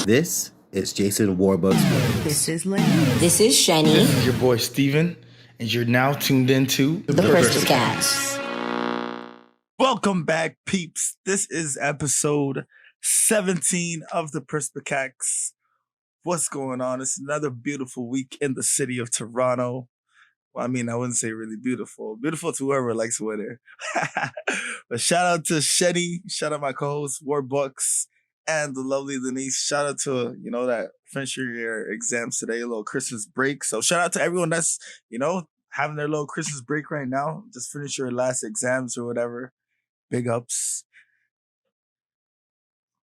This is Jason Warbucks. This is Lenny. This is Shani. This is your boy Steven, and you're now tuned into The Perspicax. Welcome back, peeps. This is episode 17 of the Perspicax. What's going on? It's another beautiful week in the city of Toronto. Well, I mean, I wouldn't say really beautiful. Beautiful to whoever likes winter. But shout out to Shetty. Shout out my co-host, Warbucks, and the lovely Denise. Shout out to, that finishing your exams today, a little Christmas break. So shout out to everyone that's, having their little Christmas break right now. Just finish your last exams or whatever. Big ups.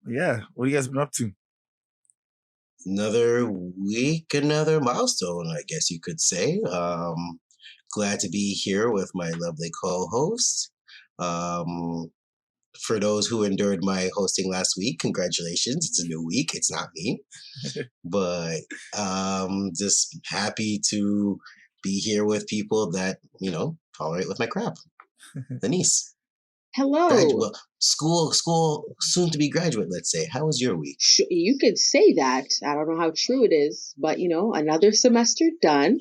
Yeah, what have you guys been up to? Another week, another milestone, I guess you could say. Glad to be here with my lovely co-host. For those who endured my hosting last week, congratulations. It's a new week. It's not me. But just happy to be here with people that, tolerate with my crap. Denise. Hello. School, soon to be graduate, let's say. How was your week? You could say that. I don't know how true it is, but another semester done.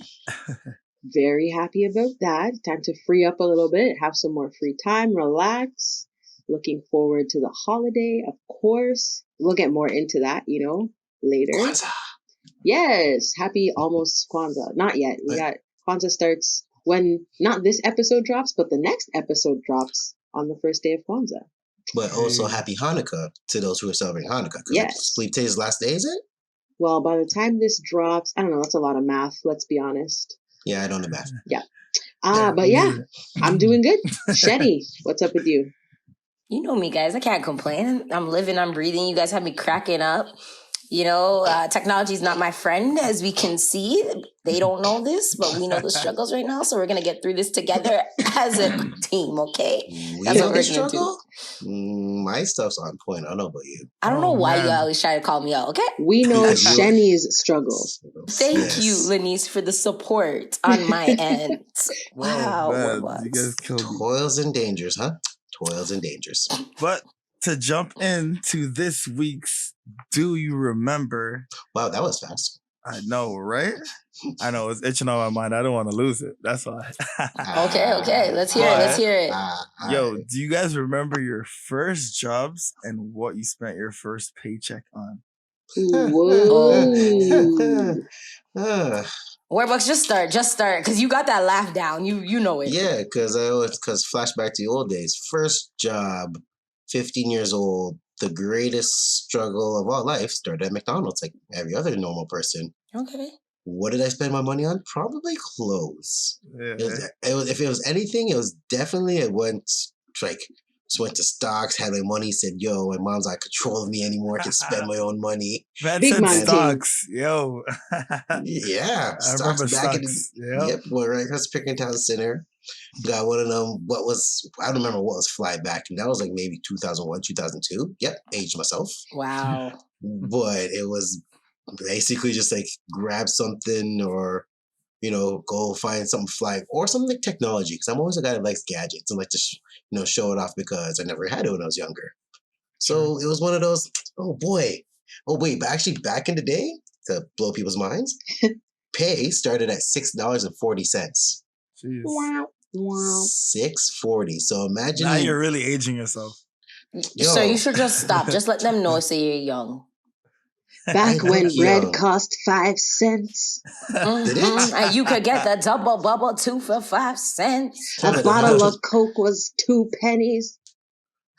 Very happy about that. Time to free up a little bit, have some more free time, relax. Looking forward to the holiday, of course. We'll get more into that, later. Kwanzaa. Yes. Happy almost Kwanzaa. Not yet. Kwanzaa starts when not this episode drops, but the next episode drops on the first day of Kwanzaa. But also happy Hanukkah to those who are celebrating Hanukkah. Yes. I believe today's last day, is it? Well, by the time this drops, I don't know, that's a lot of math, let's be honest. Yeah, I don't know math. Yeah. But yeah, I'm doing good. Shetty, what's up with you? You know me, guys. I can't complain. I'm living, I'm breathing. You guys have me cracking up. Technology is not my friend, as we can see. They don't know this, but we know the struggles right now. So we're going to get through this together as a team, okay? That's what we're going to do. My stuff's on point. I don't know about you. I don't know why you always try to call me out, okay? We know Shani's struggles. Thank you, Lenice, for the support on my end. Wow. You guys killed me. Toils and dangers, huh? Toils and dangers. But to jump into this week's Do You Remember? Wow, that was fast. I know, right? I know, it's itching on my mind. I don't want to lose it. That's why. Okay. Let's hear it. Yo, do you guys remember your first jobs and what you spent your first paycheck on? Whoa. Warbucks, just start, because you got that laugh down. You know it. Yeah, because flashback to the old days. First job, 15 years old, the greatest struggle of all life, started at McDonald's like every other normal person. Okay. What did I spend my money on? Probably clothes. Yeah. If it was anything, it was definitely, just went to stocks, had my money, said, yo, my mom's not controlling me anymore. I can spend my own money. Man Big said man stocks. Yo. Yeah. I remember stocks. Yep. We're right across Pickeringtown Center. Got one of them. I don't remember what was flyback. And that was like maybe 2001, 2002. Yep. Aged myself. Wow. But it was basically just like grab something or, go find something flying or something like technology. Because I'm always a guy that likes gadgets and like to, show it off because I never had it when I was younger. So it was one of those, oh boy. Oh wait, but actually back in the day, to blow people's minds, pay started at $6.40. Jeez. Wow. $6.40. So imagine Now you're really aging yourself. So you should just stop. Just let them know, say you're young. Back when bread cost 5 cents. Did it? And you could get the double bubble 2 for 5 cents. A bottle of Coke was 2 pennies.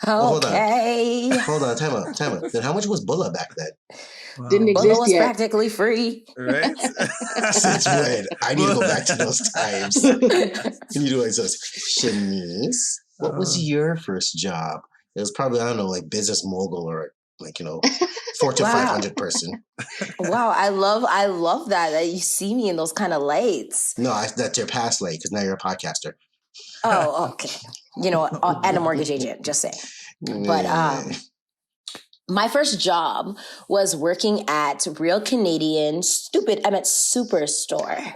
Okay. Hold on, time out. Then how much was Bulla back then? Wow. Didn't Bulla exist was yet. practically free. Right? Since when? I need to go back to those times. You do it. So, Shanice, what was your first job? It was probably, I don't know, like business mogul or like, Fortune 500 person. Wow, I love that you see me in those kind of lights. No, that's your past light because now you're a podcaster. Oh, okay. And a mortgage agent, just say. But my first job was working at Real Canadian Superstore.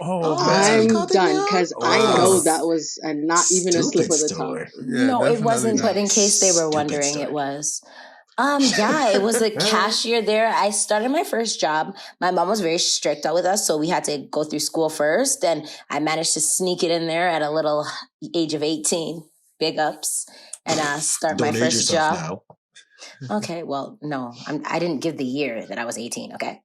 I'm done because I know that was not even a slip of the tongue. Yeah, no, it wasn't, not. but in case they were Stupid wondering, store. it was. Yeah, it was a cashier there. I started my first job. My mom was very strict with us, so we had to go through school first, and I managed to sneak it in there at a little age of 18. Big ups, and start my Don't age first yourself job. now. Okay, well, no, I didn't give the year that I was 18. Okay.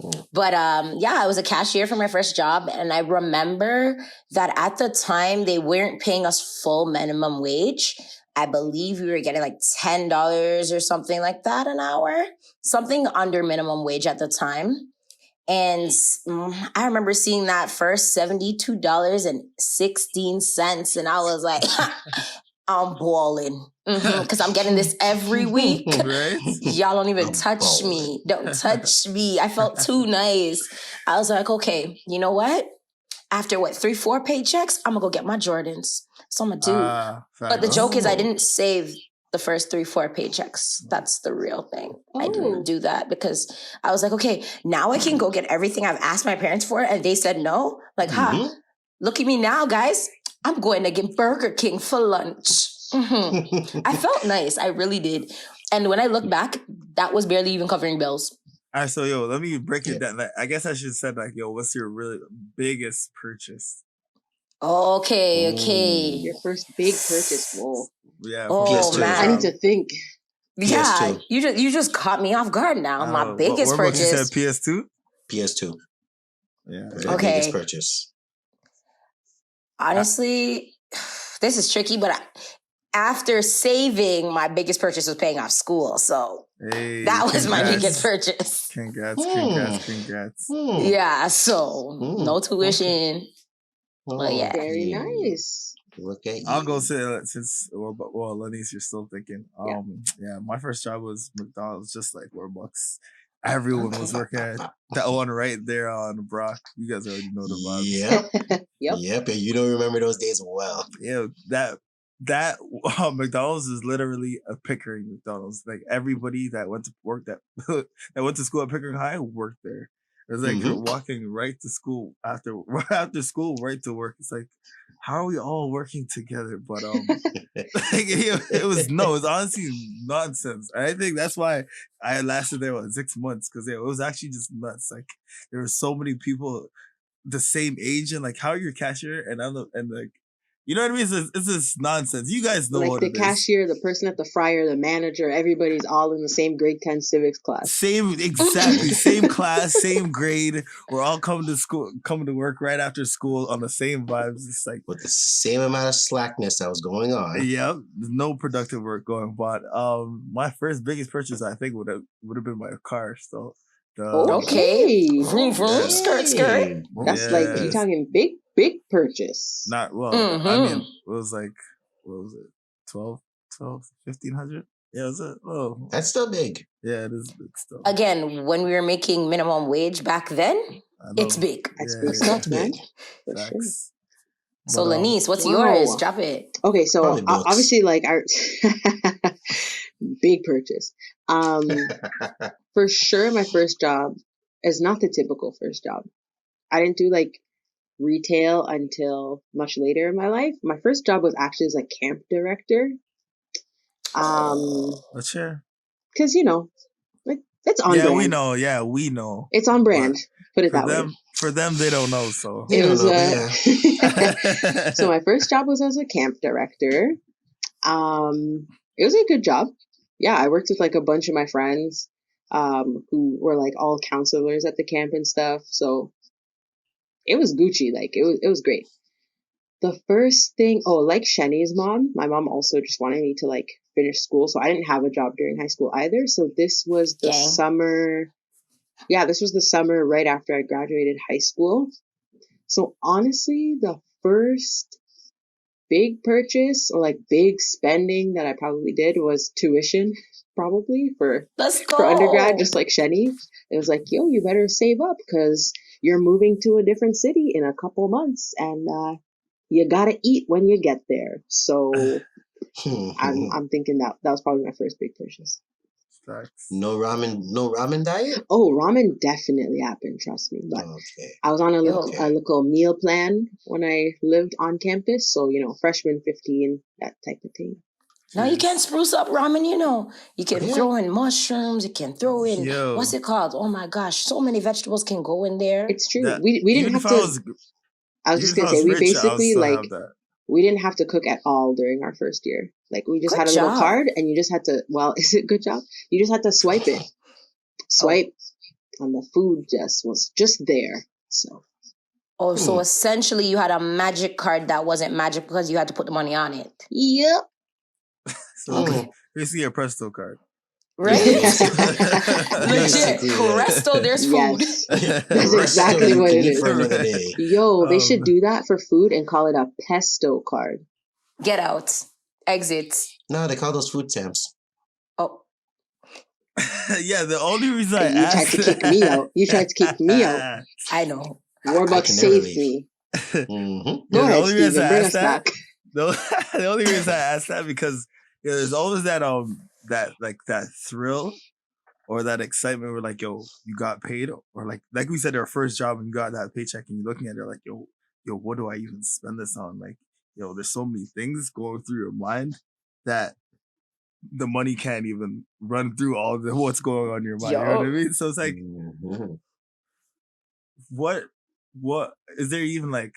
Mm. But yeah, I was a cashier for my first job. And I remember that at the time, they weren't paying us full minimum wage. I believe we were getting like $10 or something like that an hour, something under minimum wage at the time. And I remember seeing that first $72.16. And I was like, I'm balling because I'm getting this every week. Right? Y'all don't even I'm touch balling. me. Don't touch me. I felt too nice. I was like, okay, you know what? After 3-4 paychecks, I'm gonna go get my Jordans. That's what I'm gonna do. But the Facts. joke is I Oh. didn't save the first 3-4 paychecks. That's the real thing. I Oh. didn't do that because I was like, okay, now I can go get everything I've asked my parents for, and they said no. Like, Mhm. look at me now, guys. I'm going to get Burger King for lunch. I felt nice. I really did. And when I look back, that was barely even covering bills. All right, so yo, let me break Yeah. it down. Like, I guess I should have said like, yo, what's your really biggest purchase? Okay. Your first big purchase. Whoa. Yeah. Oh, from the PS2. first I need man. job. to think. Yeah, PS2. you just caught me off guard now. My What biggest about you purchase. said PS2? PS2. Yeah. That's my Okay. biggest purchase. Honestly, this is tricky, but after saving, my biggest purchase was paying off school. So Hey, that was my congrats. biggest purchase. Congrats. Yeah, so no tuition. But yeah. Very nice. Look at you. I'll go say since Lenise, you're still thinking. Yeah. Yeah, my first job was McDonald's, just like Warbucks. Everyone was working at that one right there on Brock. You guys already know the vibes. Yep. Yep. Yep. And you don't remember those days well. Yeah, that McDonald's is literally a Pickering McDonald's. Like everybody that went to work that went to school at Pickering High worked there. It's like you're walking right to school after school, right to work. It's like, how are we all working together? But it was honestly nonsense. And I think that's why I lasted there 6 months, because it was actually just nuts. Like there were so many people the same age, and like, how are you a cashier and like, you know what I mean? It's just nonsense. You guys know Like what the it is. cashier, the person at the fryer, the manager, everybody's all in the same grade 10 civics class. Exactly. Same class, same grade. We're all coming to work right after school on the same vibes. It's like with the same amount of slackness that was going on. Yep, no productive work going. But my first biggest purchase, I think, would have been my car. So Okay. Vroom, vroom, Yeah. skirt. That's like, you're talking big purchase. Not well. I mean, it was like, what was it? 1,500? Yeah, was it? Oh, That's still big. yeah, it is big stuff. Again, when we were making minimum wage back then, it's big. That's Yeah, big yeah, stuff, man. For Facts. sure. So, But, Lenise, what's Wow. yours? Drop it. Okay, so Probably books. obviously, like our big purchase. For sure, my first job is not the typical first job. I didn't do like retail until much later in my life. My first job was actually as a camp director. let's share. Because like it's on brand. We know. Yeah, we know. It's on brand. Put it For that way. them, for them, they don't know. So They It don't was know, so my first job was as a camp director. It was a good job. Yeah, I worked with like a bunch of my friends who were like all counselors at the camp and stuff. So it was Gucci. Like it was great. The first thing, like Shani's mom, my mom also just wanted me to like finish school. So I didn't have a job during high school either. So this was the summer. Yeah, this was the summer right after I graduated high school. So honestly, the first big purchase or like big spending that I probably did was tuition, probably for undergrad, just like Shani. It was like, yo, you better save up because you're moving to a different city in a couple months, and you gotta eat when you get there. So I'm thinking that was probably my first big purchase. No ramen diet? Oh, ramen definitely happened, trust me. But I was on a little meal plan when I lived on campus. So, freshman 15, that type of thing. Now you can spruce up ramen, you know. You can Yeah. throw in mushrooms. You can throw in, Yo. what's it called? Oh my gosh, so many vegetables can go in there. It's true. That- We didn't even have if to. I was, I was even just if gonna I say was we rich, I would basically still like have that. we didn't have to cook at all during our first year. Like we just Good had a little job. card, and you just had to. Well, is it good job? You just had to swipe it. Swipe, and the food just was just there. So Oh, so essentially you had a magic card that wasn't magic because you had to put the money on it. yep. So basically a Presto card. Right? Basically, Legit. yeah. Presto, there's food. Yes, That's that's exactly you what can it eat is. for another day. Yo, they should do that for food and call it a pesto card. Get out. Exit. No, they call those food stamps. Oh. Yeah, the only reason I And you tried asked to kick me out. You tried to kick me out. I know. Warbucks can never saved leave. me. Mm-hmm. Go the ahead, only reason Steven. I Bring asked us that, back. the only reason I asked that because there's always that that thrill or that excitement where like, yo, you got paid, or like we said, our first job and you got that paycheck and you're looking at it like, yo, what do I even spend this on? Like, yo, there's so many things going through your mind that the money can't even run through all the what's going on in your mind. You know what I mean? So it's like, what is there even like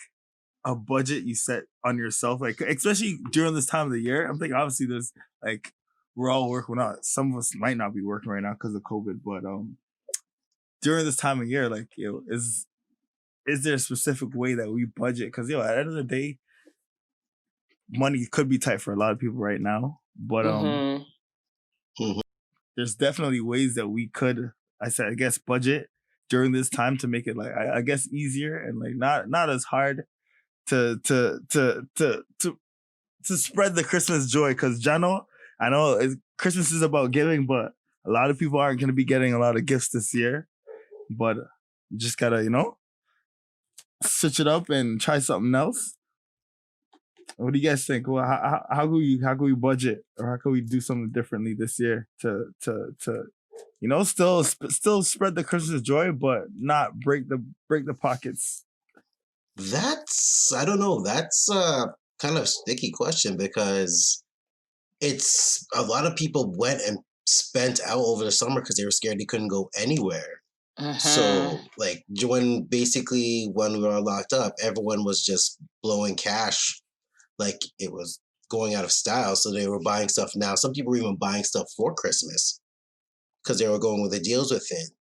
a budget you set on yourself? Like, especially during this time of the year, I'm thinking obviously there's like, we're all working. Well, not some of us might not be working right now because of COVID, but during this time of year, like, yo, is there a specific way that we budget? Because at the end of the day, money could be tight for a lot of people right now, but there's definitely ways that we could, I guess, budget during this time to make it like I guess easier and like not as hard to spread the Christmas joy. Because Jano, I know Christmas is about giving, but a lot of people aren't going to be getting a lot of gifts this year. But you just gotta switch it up and try something else. What do you guys think? Well, how can we budget, or how can we do something differently this year to still spread the Christmas joy, but not break the pockets? That's, I don't know. That's a kind of sticky question because it's a lot of people went and spent out over the summer because they were scared they couldn't go anywhere. So like when we were all locked up, everyone was just blowing cash like it was going out of style. So they were buying stuff now. Some people were even buying stuff for Christmas because they were going with the deals with it.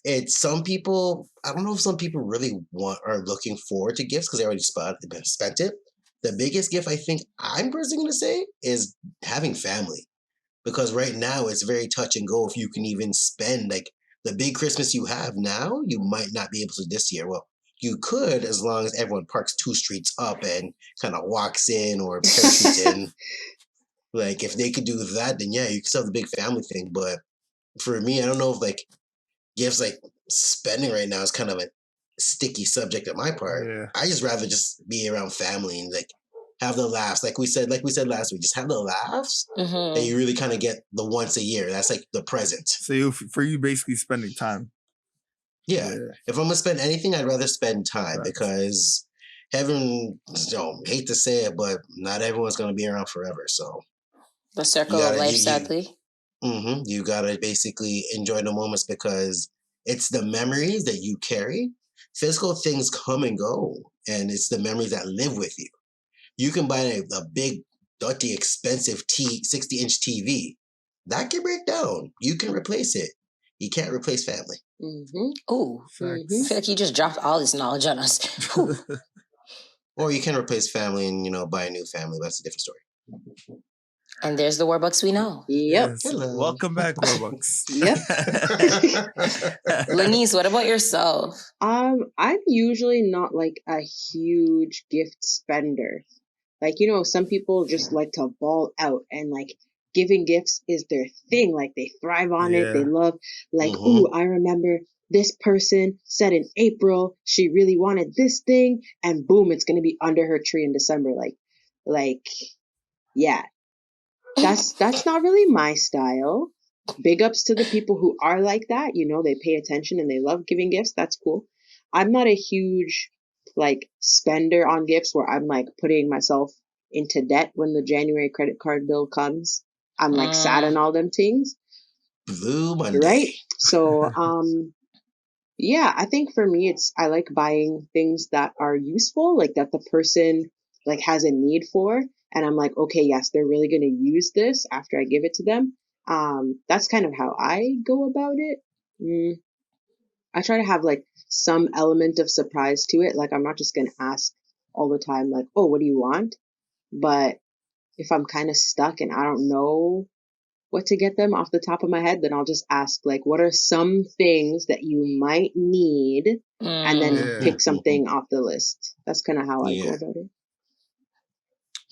It's some people, I don't know if some people really are looking forward to gifts because they already spent it. The biggest gift I think I'm personally going to say is having family. Because right now it's very touch and go if you can even spend like the big Christmas you have now, you might not be able to this year. Well, you could as long as everyone parks 2 streets up and kind of walks in or parachutes in. Like if they could do that, then yeah, you can still have the big family thing. But for me, I don't know if like gifts like spending right now is kind of a sticky subject on my part. Yeah. I just rather just be around family and like have the laughs. Like we said last week, just have the laughs that you really kind of get the once a year. That's like the present. So for you basically spending time. Yeah. If I'm gonna spend anything, I'd rather spend time because heaven, hate to say it, but not everyone's gonna be around forever. So the circle of life, sadly. You gotta basically enjoy the moments because it's the memories that you carry. Physical things come and go, and it's the memories that live with you. You can buy a big, dirty, expensive 60-inch TV. That can break down. You can replace it. You can't replace family. Oh, I feel like you just dropped all this knowledge on us. Or you can replace family and, buy a new family. That's a different story. And there's the Warbucks we know. Yep. Yes. Hello. Welcome back, Warbucks. Yep. Lenice, what about yourself? I'm usually not like a huge gift spender. Like, some people just like to ball out and like giving gifts is their thing. Like they thrive on it. They love like, ooh, I remember this person said in April, she really wanted this thing and boom, it's going to be under her tree in December. Like, yeah, that's not really my style. Big ups to the people who are like that. They pay attention and they love giving gifts. That's cool. I'm not a huge like spender on gifts where I'm like putting myself into debt when the January credit card bill comes. I'm like sad on all them things. Blue Monday. Right? So, yeah, I think for me, I like buying things that are useful, like that the person like has a need for. And I'm like, okay, yes, they're really going to use this after I give it to them. That's kind of how I go about it. I try to have like some element of surprise to it. Like I'm not just going to ask all the time, like, oh, what do you want? But if I'm kind of stuck and I don't know what to get them off the top of my head, then I'll just ask, like, what are some things that you might need? And then pick something off the list. That's kind of how I go about it.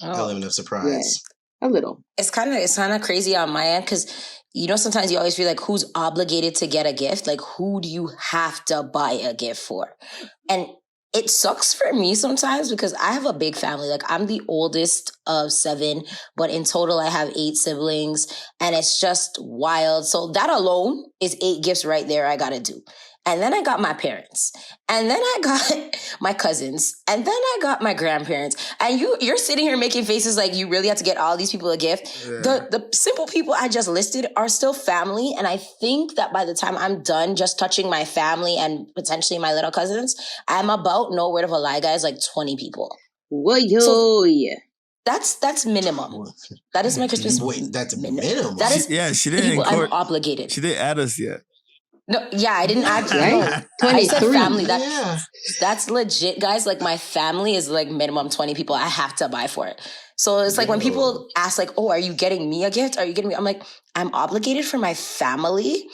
Element of surprise. Yeah, a little. It's kind of crazy on my end because, you know, sometimes you always feel like who's obligated to get a gift? Like, who do you have to buy a gift for? And it sucks for me sometimes because I have a big family. Like, I'm the oldest of 7, but in total I have 8 siblings, and it's just wild. So that alone is 8 gifts right there I got to do. And then I got my parents, and then I got my cousins, and then I got my grandparents. And you're sitting here making faces like you really have to get all these people a gift. Yeah. The simple people I just listed are still family. And I think that by the time I'm done just touching my family and potentially my little cousins, I'm about, no word of a lie, guys, like 20 people. Whoa, so that's minimum. That is my Christmas. Wait, that's minimum. That is she didn't. I'm obligated. She didn't add us yet. No, yeah, I didn't add you. Right? No. I said family. Yeah. That's legit, guys. Like, my family is like minimum 20 people. I have to buy for it. So it's like when people ask, like, oh, are you getting me a gift? Are you getting me? I'm like, I'm obligated for my family.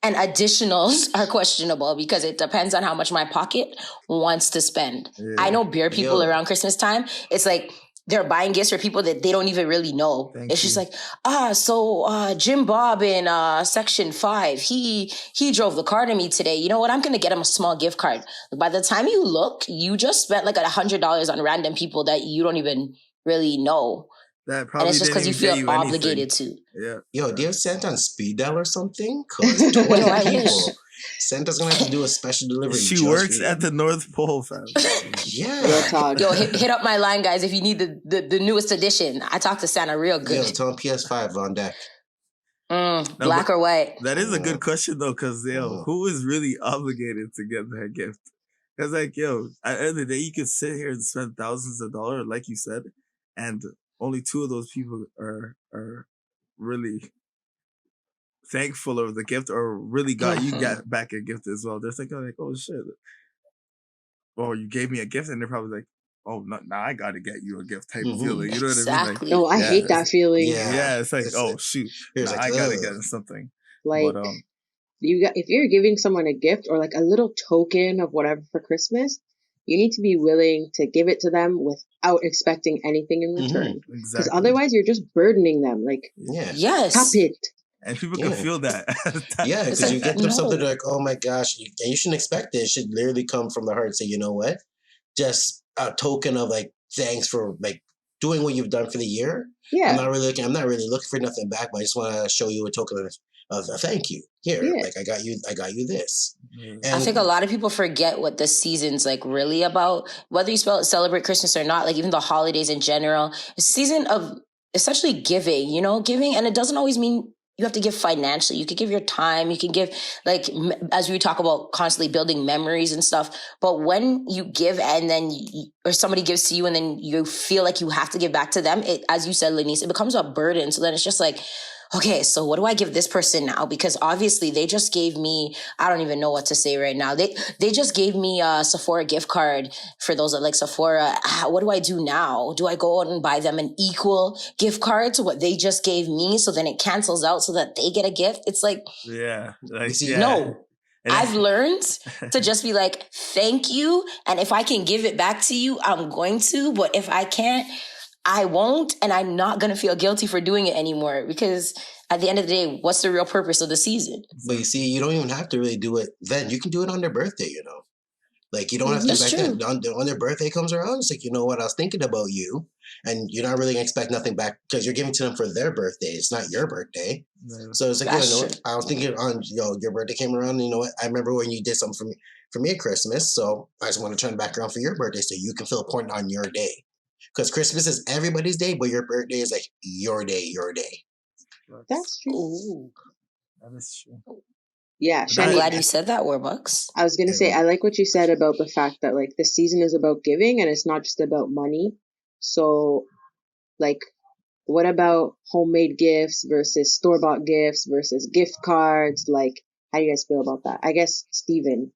And additionals are questionable because it depends on how much my pocket wants to spend. Yeah. I know beer people around Christmas time. It's like, they're buying gifts for people that they don't even really know. It's just like, Jim Bob in section 5, he drove the car to me today. You know what? I'm going to get him a small gift card. By the time you look, you just spent like $100 on random people that you don't even really know. That probably, and it's just because you feel obligated to. Yeah. Yo, do you have Santa on speed dial or something? Because 20 people. Santa's gonna have to do a special delivery. She works at the North Pole, fam. Yeah. Yo, hit up my line, guys, if you need the newest edition. I talk to Santa real good. Yo, tell him PS5 on deck. Black or white? That is a good question though, because who is really obligated to get that gift? Because like, yo, at the end of the day, you could sit here and spend thousands of dollars, like you said, and only 2 of those people are really thankful of the gift or really got you got back a gift as well. They're thinking like, oh shit, oh, you gave me a gift, and they're probably like, oh, no, now I got to get you a gift type of feeling. You know what I mean? Like, no, I hate that feeling. Yeah, it's like, oh shoot, now I got to get something. Like, but, if you're giving someone a gift or like a little token of whatever for Christmas, you need to be willing to give it to them without expecting anything in return. Because otherwise, you're just burdening them. Like, yes, stop it. And people can feel that. Yeah, because you get them something like, oh my gosh, and you shouldn't expect it. It should literally come from the heart and say, you know what? Just a token of like, thanks for like doing what you've done for the year. Yeah. I'm not really looking for nothing back, but I just want to show you a token of a thank you. Here, like I got you this. And I think a lot of people forget what the season's like really about, whether you celebrate Christmas or not, like even the holidays in general. It's a season of essentially giving, and it doesn't always mean you have to give financially. You could give your time. You can give, like, as we talk about constantly building memories and stuff. But when you give and then or somebody gives to you and then you feel like you have to give back to them, it, as you said, Lenice, it becomes a burden. So then it's just like, okay, so what do I give this person now? Because obviously they just gave me, I don't even know what to say right now. They just gave me a Sephora gift card for those that like Sephora. What do I do now? Do I go out and buy them an equal gift card to what they just gave me? So then it cancels out so that they get a gift. It's like, no. I've learned to just be like, thank you. And if I can give it back to you, I'm going to. But if I can't, I won't, and I'm not going to feel guilty for doing it anymore because at the end of the day, what's the real purpose of the season? But you see, you don't even have to really do it then. You can do it on their birthday, Like, you don't have to back then. On their birthday comes around, it's like, you know what, I was thinking about you, and you're not really going to expect nothing back because you're giving to them for their birthday. It's not your birthday. No. So it's like, I was thinking on, your birthday came around, and you know what, I remember when you did something for me at Christmas, so I just want to turn back around for your birthday so you can feel important on your day. Because Christmas is everybody's day, but your birthday is like your day, your day. That's true. Ooh. That is true. Yeah, But I'm Shani, glad you said that, Warbucks. I was gonna Yeah, say, go I like what you said about the fact that like the season is about giving and it's not just about money. So, like, what about homemade gifts versus store-bought gifts versus gift cards? Like, how do you guys feel about that? I guess, Steven,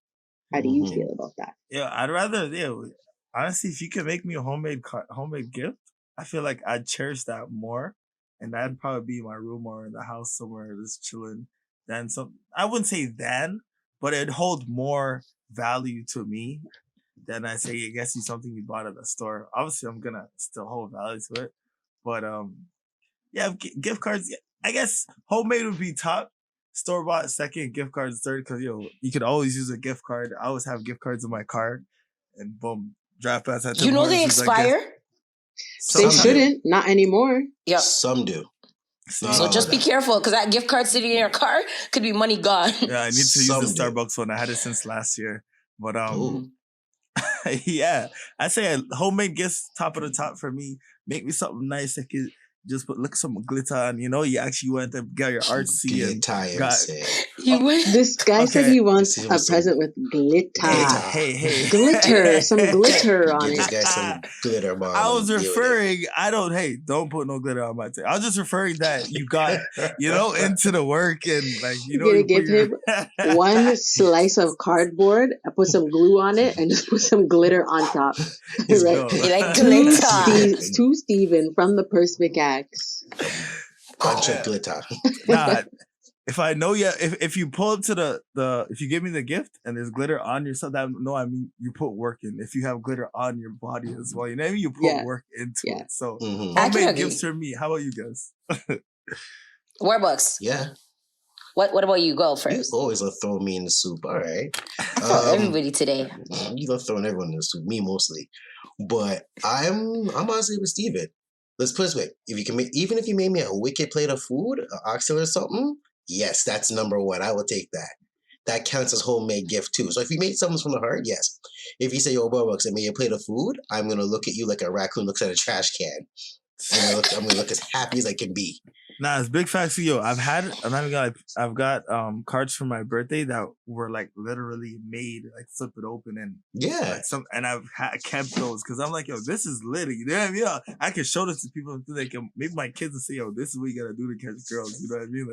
how do you Mhm. feel about that? Yeah, I'd rather. Yeah, honestly, if you could make me a homemade gift, I feel like I'd cherish that more, and that'd probably be in my room or in the house somewhere, just chilling. Than some, I wouldn't say then, but it'd hold more value to me than I say. I guess it's something you bought at the store. Obviously, I'm gonna still hold value to it, but yeah, gift cards. Yeah, I guess homemade would be top. Store bought second, gift cards third. Because you could always use a gift card. I always have gift cards in my car, and boom, draft pass at You Tim know they Hortons. I guess expire? They Some sometimes. do. shouldn't, not anymore. Yep. Some do. Not See, So all of just be them. careful because that gift card sitting in your car could be money gone. yeah, I need to use the Some do. Starbucks one. I had it since last year, but Oh, yeah, I say homemade gifts top of the top for me. Make me something nice that could just put look some glitter on. You actually went to get your artsy and glitter, you got say. You oh, went. This guy said okay. he I wants see him a with some present with glitter. glitter. Hey. Glitter, some glitter on Get this it. guy some glitter bomb I was and deal with referring. Don't put no glitter on my thing. I was just referring that you got, it. into the work and like, I'm gonna you put give him one slice of cardboard, put some glue on it, and just put some glitter on top. He's Right? no. You like To glitter. Steven from the Perspicax. Bunch of Yeah. glitter. Nah, if I know you, if you pull up to the if you give me the gift and there's glitter on yourself, that no, I mean you put work in. If you have glitter on your body as well, you know what I mean, you put Yeah, work into yeah. it. So Hmm. I can homemade agree. gifts for me. How about you guys? Warbucks. Yeah. What about you? Go You first. always love throwing me in the soup. All right. For everybody today. You love throwing everyone in the soup, me mostly. But I'm honestly with Steven. Let's put it this way. If you can make even if you made me a wicked plate of food, an oxtail or something, yes, that's number one. I will take that. That counts as homemade gift too. So if you made something from the heart, yes. If you say, yo, Starbucks, I made you a plate of food, I'm gonna look at you like a raccoon looks at a trash can. I'm gonna look as happy as I can be. Nah, it's big facts for you. I'm not even gonna. I've got cards for my birthday that were like literally made, like flip it open and Yeah. like and I've kept those because I'm like, yo, this is lit. You know what I mean? Yeah, I can show this to people and they can maybe my kids will say, yo, this is what you gotta do to catch girls. You know what I mean?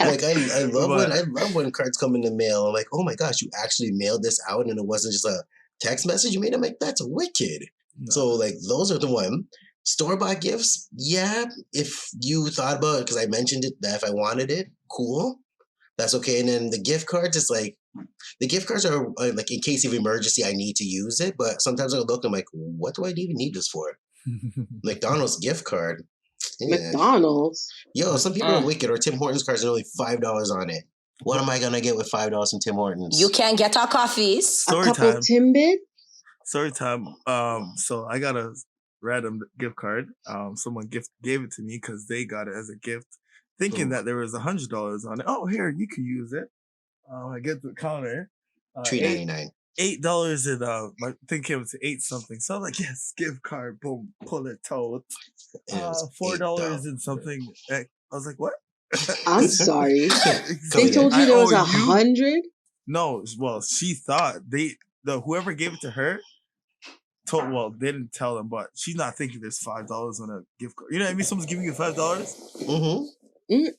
Like I but love when cards come in the mail. I'm like, oh my gosh, you actually mailed this out and it wasn't just a text message you made. I'm like, that's wicked. no. So like those are the one. Store bought gifts, yeah. If you thought about it, because I mentioned it that if I wanted it, cool. That's okay. And then the gift cards, it's like the gift cards are like in case of emergency, I need to use it. But sometimes I look, I'm like, what do I even need this for? McDonald's gift card. Yeah. McDonald's. Yo, some people are wicked. Or Tim Hortons cards are only $5 on it. What am I gonna get with $5 from Tim Hortons? You can get our coffees. A Story couple time. Timbit. Story time. So I got a random gift card. Someone gave it to me because they got it as a gift, thinking that there was $100 on it. Oh, here you can use it. I get the counter. $3.99. $8 and my thing came to 8 something. So I'm like, yes, gift card, boom, pull it told. And it was $4 $8. and something. I was like, what? I'm sorry. Come They again. told you I there was owe 100. No, well, she thought whoever gave it to her they didn't tell them, but she's not thinking there's $5 on a gift card. You know what I mean? Someone's giving you $5. Mm-hmm.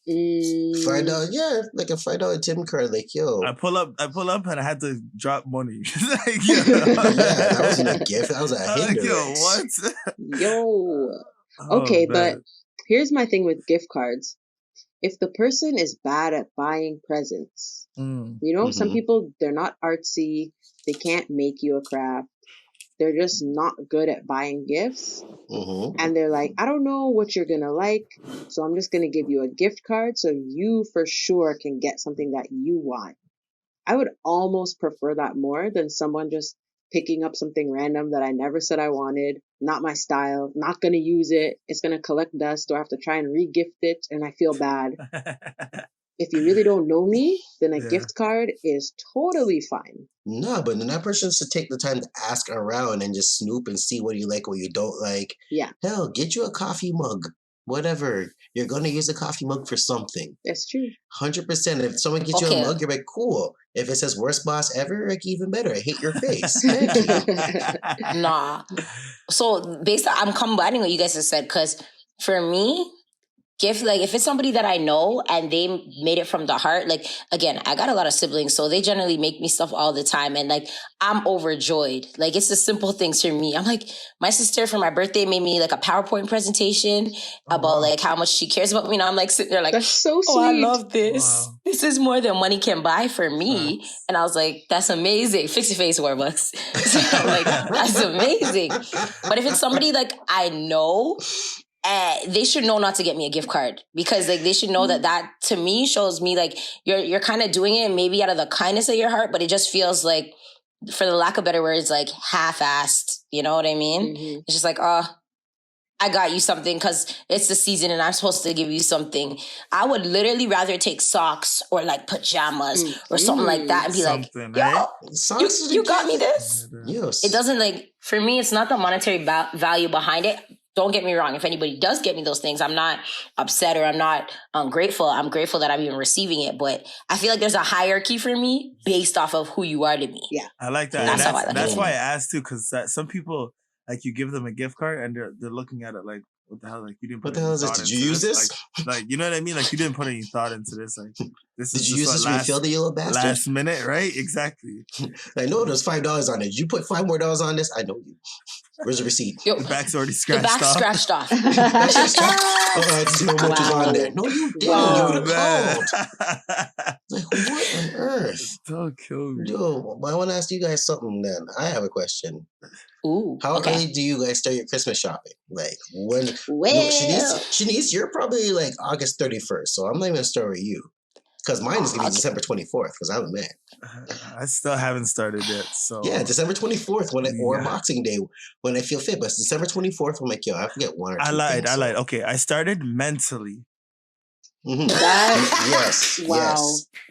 $5, yeah, like a $5 Tim card. Like, yo, I pull up, and I had to drop money. Like, yeah, that wasn't a gift. That was a I'm like, yo, hindrance. what? Yo. Oh, Okay, but man. here's my thing with gift cards. If the person is bad at buying presents, some Mhm. people, they're not artsy, they can't make you a craft, they're just not good at buying gifts, Mm-hmm. and they're like, I don't know what you're gonna like, so I'm just gonna give you a gift card so you for sure can get something that you want. I would almost prefer that more than someone just picking up something random that I never said I wanted, not my style, not gonna use it, it's gonna collect dust, or I have to try and re-gift it, and I feel bad. if you really don't know me, then a Yeah. gift card is totally fine. No, but then that person should take the time to ask around and just snoop and see what you like, what you don't like. Yeah, Hell, get you a coffee mug. Whatever. You're going to use a coffee mug for something. that's true. 100%. If someone gets you a Okay. mug, you're like, cool. If it says worst boss ever, like even better. I hate your face. Thank you. Nah. So I'm combining what you guys have said because for me, gift, like if it's somebody that I know and they made it from the heart, like again, I got a lot of siblings, so they generally make me stuff all the time, and like I'm overjoyed. Like it's the simple things for me. I'm like, my sister for my birthday made me like a PowerPoint presentation about like how much she cares about me, and I'm like sitting there like, That's so oh, I sweet. love this. Wow. This is more than money can buy for me. Facts. And I was like, that's amazing. Fix your face, Warbucks. So I'm like, that's amazing. But if it's somebody like I know, they should know not to get me a gift card because like they should know that to me shows me like you're kind of doing it maybe out of the kindness of your heart, but it just feels like, for the lack of better words, like half-assed. You know what I mean? Mhm. It's just like, I got you something because it's the season and I'm supposed to give you something. I would literally rather take socks or like pajamas or something like that and be Something, like, yo, right? Socks is a you got me gift. this? Yes. It doesn't like, for me, it's not the monetary value behind it. Don't get me wrong. If anybody does get me those things, I'm not upset or I'm not ungrateful. I'm grateful that I'm even receiving it. But I feel like there's a hierarchy for me based off of who you are to me. Yeah. I like that. That's And how I like that's it. why I asked too, because some people, like, you give them a gift card and they're looking at it like, what the hell? Like, you didn't What put the hell any is this? thought Did you into use this? Like, you know what I mean? Like, you didn't put any thought into this. Like, this Did is you just use what this refill, the yellow bastard? last minute, right? Exactly. I know there's $5 on it. Did you put $5 more on this? I know you. Where's the receipt? Yo, The back's already the scratched back off. scratched off. That's just I just know how much is on there. Wow. No, you didn't. Wow. You Oh, would have man. called. Like, what on earth? Don't kill me. Yo, I want to ask you guys something then. I have a question. Ooh, How okay. early do you guys start your Christmas shopping? Like, when? Well, No, Shanice, you're probably like August 31st, so I'm not even going to start with you. Because mine is going to be Okay. December 24th, because I'm a man. I still haven't started yet. So Yeah, December 24th, or Yeah. Boxing Day, when I feel fit. But it's December 24th, I'm like, yo, I have to get one or two I lied. things, I so- lied. Okay, I started mentally. Mhm. That- Yes, Wow.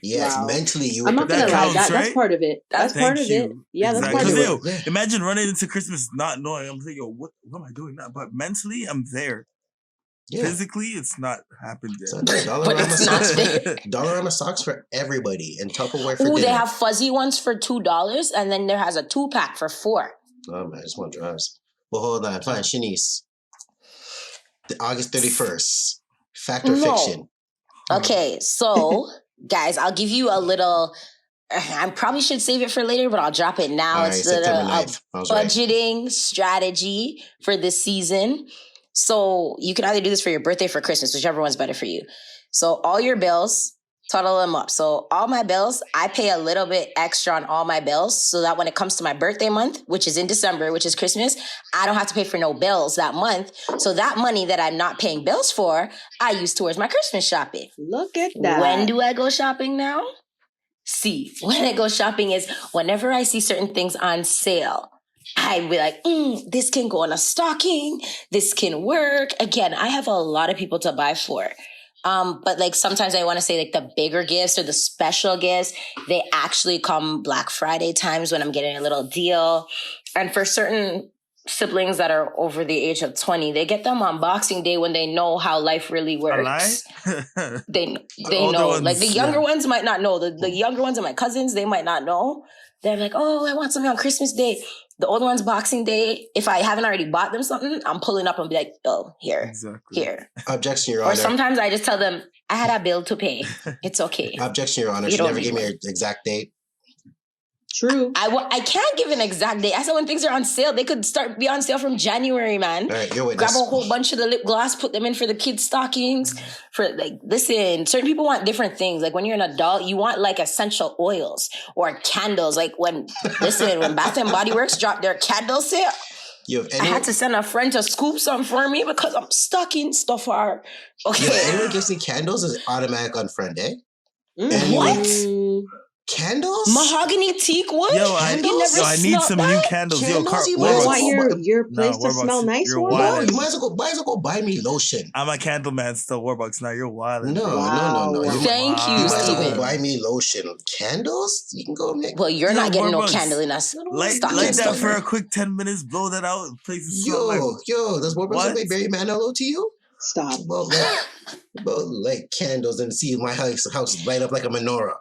yes. Wow. Mentally, you I'm were not gonna That lie. counts, That's right? part of it. That's Thank part of it. you. Yeah, that's part Exactly. of 'Cause, it. yo, imagine running into Christmas not knowing. I'm thinking, yo, what am I doing now? But mentally, I'm there. Yeah. Physically, it's not happened So yet. there, But Dollarama it's not socks. there. Dollarama socks for everybody, and Tupperware for Ooh, dinner. they have fuzzy ones for $2, and then there has a 2-pack for $4. Oh man, I just want drugs. Well, hold on, fine, Shanice. August 31st. Fact or No. fiction? Okay, so guys, I'll give you a little. I probably should save it for later, but I'll drop it now. All right, It's September a 9th. I was right. budgeting strategy for this season. So you can either do this for your birthday or for Christmas, whichever one's better for you. So all your bills, total them up. So all my bills, I pay a little bit extra on all my bills so that when it comes to my birthday month, which is in December, which is Christmas, I don't have to pay for no bills that month. So that money that I'm not paying bills for, I use towards my Christmas shopping. Look at that. When do I go shopping now? See, when I go shopping is whenever I see certain things on sale. I'd be like, this can go in a stocking. This can work. Again, I have a lot of people to buy for. But like sometimes I want to say like the bigger gifts or the special gifts, they actually come Black Friday times when I'm getting a little deal. And for certain siblings that are over the age of 20, they get them on Boxing Day when they know how life really A works. lie? They older know. ones, Like the younger yeah. ones might not know. The younger ones and my cousins, they might not know. They're like, oh, I want something on Christmas Day. The older ones, Boxing Day, if I haven't already bought them something, I'm pulling up and be like, oh, here, Exactly. here. Objection, Your Or Honor. sometimes I just tell them, I had a bill to pay. It's okay. Objection, Your Honor. You She don't never need gave me one. her exact date. True. I can't give an exact date. I said when things are on sale, they could be on sale from January, man. All right, your Grab witness. a whole bunch of the lip gloss, put them in for the kids' stockings. For like, listen, certain people want different things. Like when you're an adult, you want like essential oils or candles. Like when Bath and Body Works dropped their candle sale, You have I anyone, had to send a friend to scoop some for me because I'm stuck in stuff. Okay. anyone gives me candles is automatic on friend, eh? Mm. What? Mm. Candles? Mahogany teak wood? Yo, You never I need smelled some that? new candles. Yo, Candles? You You don't want Warbucks. your place No, to smell Warbucks, nice, you're Warbucks? No, wild. you might as well go buy me lotion. I'm a candle man still. Warbucks. Now you're wild. No, no, no, Wow. no. Thank you, You might as well go Steven. buy me lotion. Candles? You can go make. Well, you're Yo, not getting no Warbucks. candle in us. Light Stocking that for stuffer. a quick 10 minutes. Blow that out. Places smell like. Does Warbucks What? make Barry Manilow to you? Stop. About like candles and see my house light up like a menorah.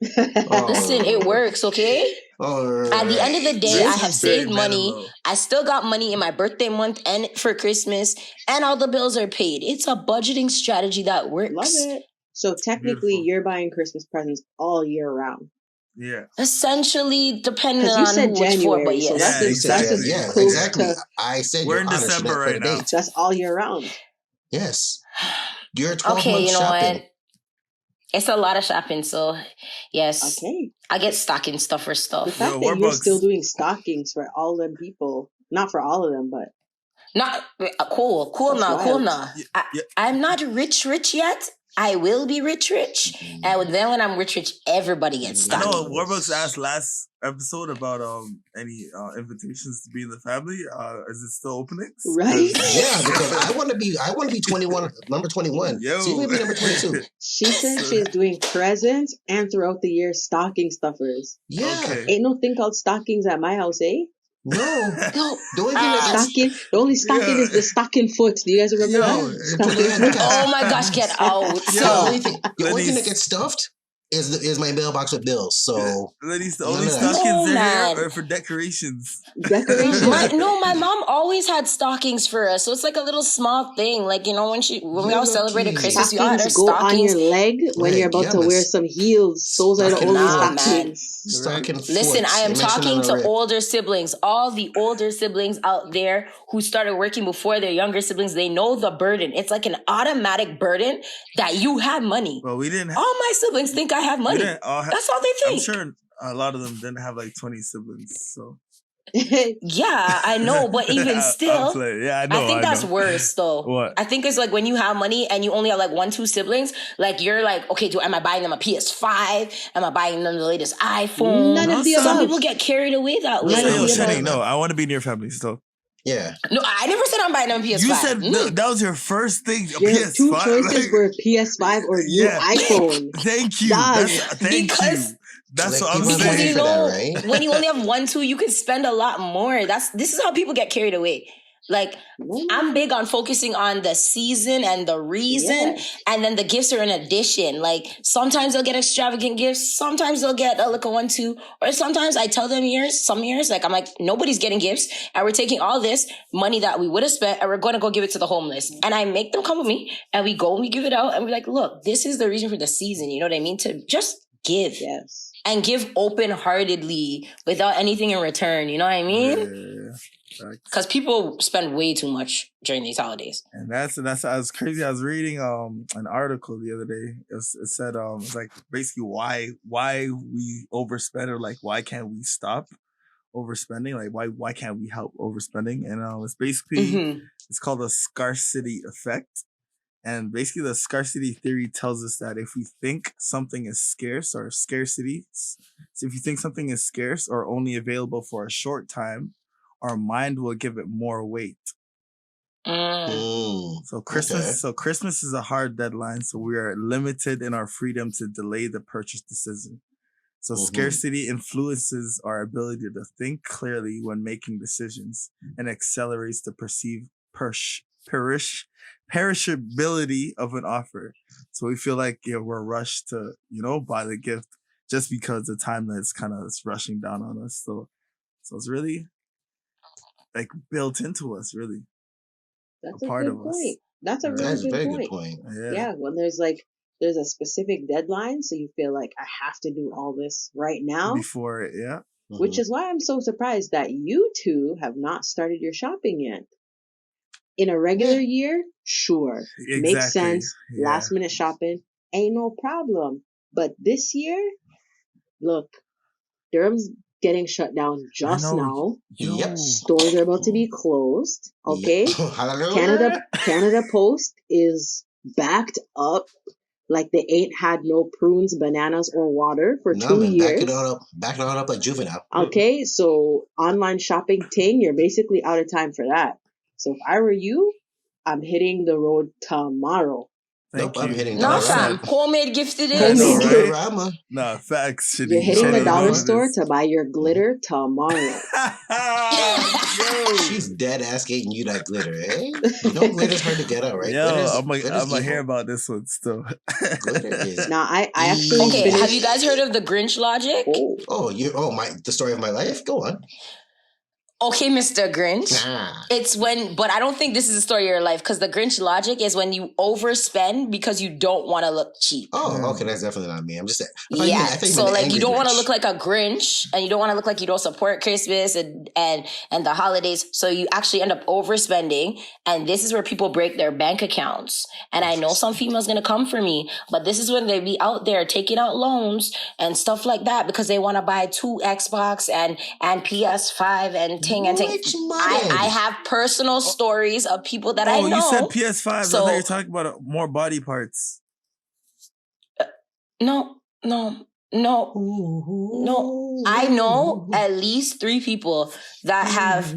Listen, it works, okay? All At the end of the day, This I is have saved Barry money. Manilow. I still got money in my birthday month and for Christmas, and all the bills are paid. It's a budgeting strategy that works. Love it. So technically, Beautiful. you're buying Christmas presents all year round. Yeah. Essentially, depending Because you on said who it's for, but January, so yes. Yeah, that's as Yeah, close exactly. to I said We're Your in Honor, she December meant for right the now. date. that's all year round. Yes. You're 12 Okay, months you know shopping. what? It's a lot of shopping, so yes, Okay. I get stocking stuffer The stuff. fact Yo, that you're Warbucks. still doing stockings for all them people, not for all of them, but Not cool That's now, cool wild. now. Yeah. I'm not rich yet. I will be rich, and then when I'm rich, everybody gets I know stockings. Warbucks asked last episode about any invitations to be in the family. Is it still opening? right? Yeah, because I want to be 21, number 21. Yo. So you may be number 22. She said she's doing presents and throughout the year stocking stuffers. Yeah. Okay. Ain't no thing called stockings at my house, eh? No. No. The only thing that gets Stocking. The only stocking is the stocking foot. Do you guys remember Yo, that? Stocking yeah, foot. Oh my gosh, get out. Yo. the only thing that Lenny's- gets stuffed is my mailbox with bills. So Ladies, the None only of that. stockings No, there man. are for decorations. Decorations. My mom always had stockings for us, so it's like a little small thing. Like, you know, when we all celebrated lucky. Christmas, we all had our Stockings go on stockings. your leg when you're about to wear yes. some heels. Those are the Stocking only foot. Nah, man. stockings. Stocking foot. Listen, I am They mentioned talking on the to rip. older siblings, all the older siblings out there who started working before their younger siblings. They know the burden. It's like an automatic burden that you have money. Well, we didn't. All my siblings think I have We money. didn't all That's all they I'm think. sure a lot of them didn't have like 20 siblings. So Yeah, I know, but even I'll still, play. Yeah, I know. I think that's know. worse though. What? I think it's like when you have money and you only have like 1-2 siblings, like you're like, okay, am I buying them a PS5? Am I buying them the latest iPhone? None of the Some above. people get carried away that way. None So, of yo, the Shani, above. no, I want to be in your family still. Yeah. No, I never said I'm buying them a PS5. You said that was your first thing. A Your PS5. two choices like, were PS5 or new Yeah. iPhone. Thank you. Dog. Thank Because- you. That's Like, what I'm people Because paying you saying. for that, know, right? when you only have 1-2, you can spend a lot more. This is how people get carried away. Like, I'm big on focusing on the season and the reason, Yeah. and then the gifts are an addition. Like, sometimes they'll get extravagant gifts, sometimes they'll get like a 1-2, or sometimes I tell them some years, like, I'm like, nobody's getting gifts, and we're taking all this money that we would have spent, and we're going to go give it to the homeless. And I make them come with me, and we go and we give it out, and we're like, look, this is the reason for the season, you know what I mean? To just give. Yes. And give open-heartedly without anything in return, you know what I mean? Yeah. Because people spend way too much during these holidays. And that's I was crazy. I was reading an article the other day. It said it's like basically why we overspend, or like why can't we stop overspending? Like why can't we help overspending? And it's basically Mhm. it's called the scarcity effect. And basically the scarcity theory tells us that if we think something is scarce, or scarcity, so if you think something is scarce or only available for a short time, our mind will give it more weight. Mm. So Christmas, Okay. so Christmas is a hard deadline, so we are limited in our freedom to delay the purchase decision. So Mhm. scarcity influences our ability to think clearly when making decisions, and accelerates the perceived perishability of an offer. So we feel like we're rushed to buy the gift just because the timeline is kind of rushing down on us. So it's really like built into us, really. That's A a part good of us. point. That's a Yeah. really That's a good very point. good point. Yeah, when there's a specific deadline, so you feel like I have to do all this right now, Before it, yeah. which is why I'm so surprised that you two have not started your shopping yet. In a regular year, sure, makes Exactly. sense. Yeah. Last minute shopping ain't no problem. But this year, look, Durham's getting shut down just know. now. Yep. Stores are about to be closed. Okay. Yep. Hallelujah. Canada Post is backed up. like they ain't had no prunes, bananas, or water for No, 2 man, years. backing it all up like juvenile. Okay, so online shopping ting, you're basically out of time for that. So if I were you, I'm hitting the road tomorrow. Thank Nope, I'm you. hitting No, Dollar Well fam. said. Homemade gift it I is. know, Homemade right? Dollarama. Nah, facts. You're Shitty. hitting the Shitty dollar know store this. to buy your glitter tomorrow. Yo. She's dead ass getting you that glitter, eh? You know glitter's hard to get out, right? Yo, I'm Glitter's gonna hear evil. about this one still. Glitter is Now, I actually Okay, finished. have you guys heard of the Grinch logic? Oh, the story of my life? Go on. Okay, Mr. Grinch. Ah. It's but I don't think this is the story of your life because the Grinch logic is when you overspend because you don't want to look cheap. Oh, okay, that's definitely not me. I'm just saying. Yeah, I thought you so meant the like angry you don't want to Grinch. look like a Grinch and you don't want to look like you don't support Christmas and the holidays. So you actually end up overspending, and this is where people break their bank accounts. And I know some females gonna come for me, but this is when they be out there taking out loans and stuff like that because they want to buy 2 Xbox and PS5 and ting and ting. Rich I have personal stories of people that I Oh, know. you said PS5. I So thought you were talking about more body parts. no. I know at least 3 people that have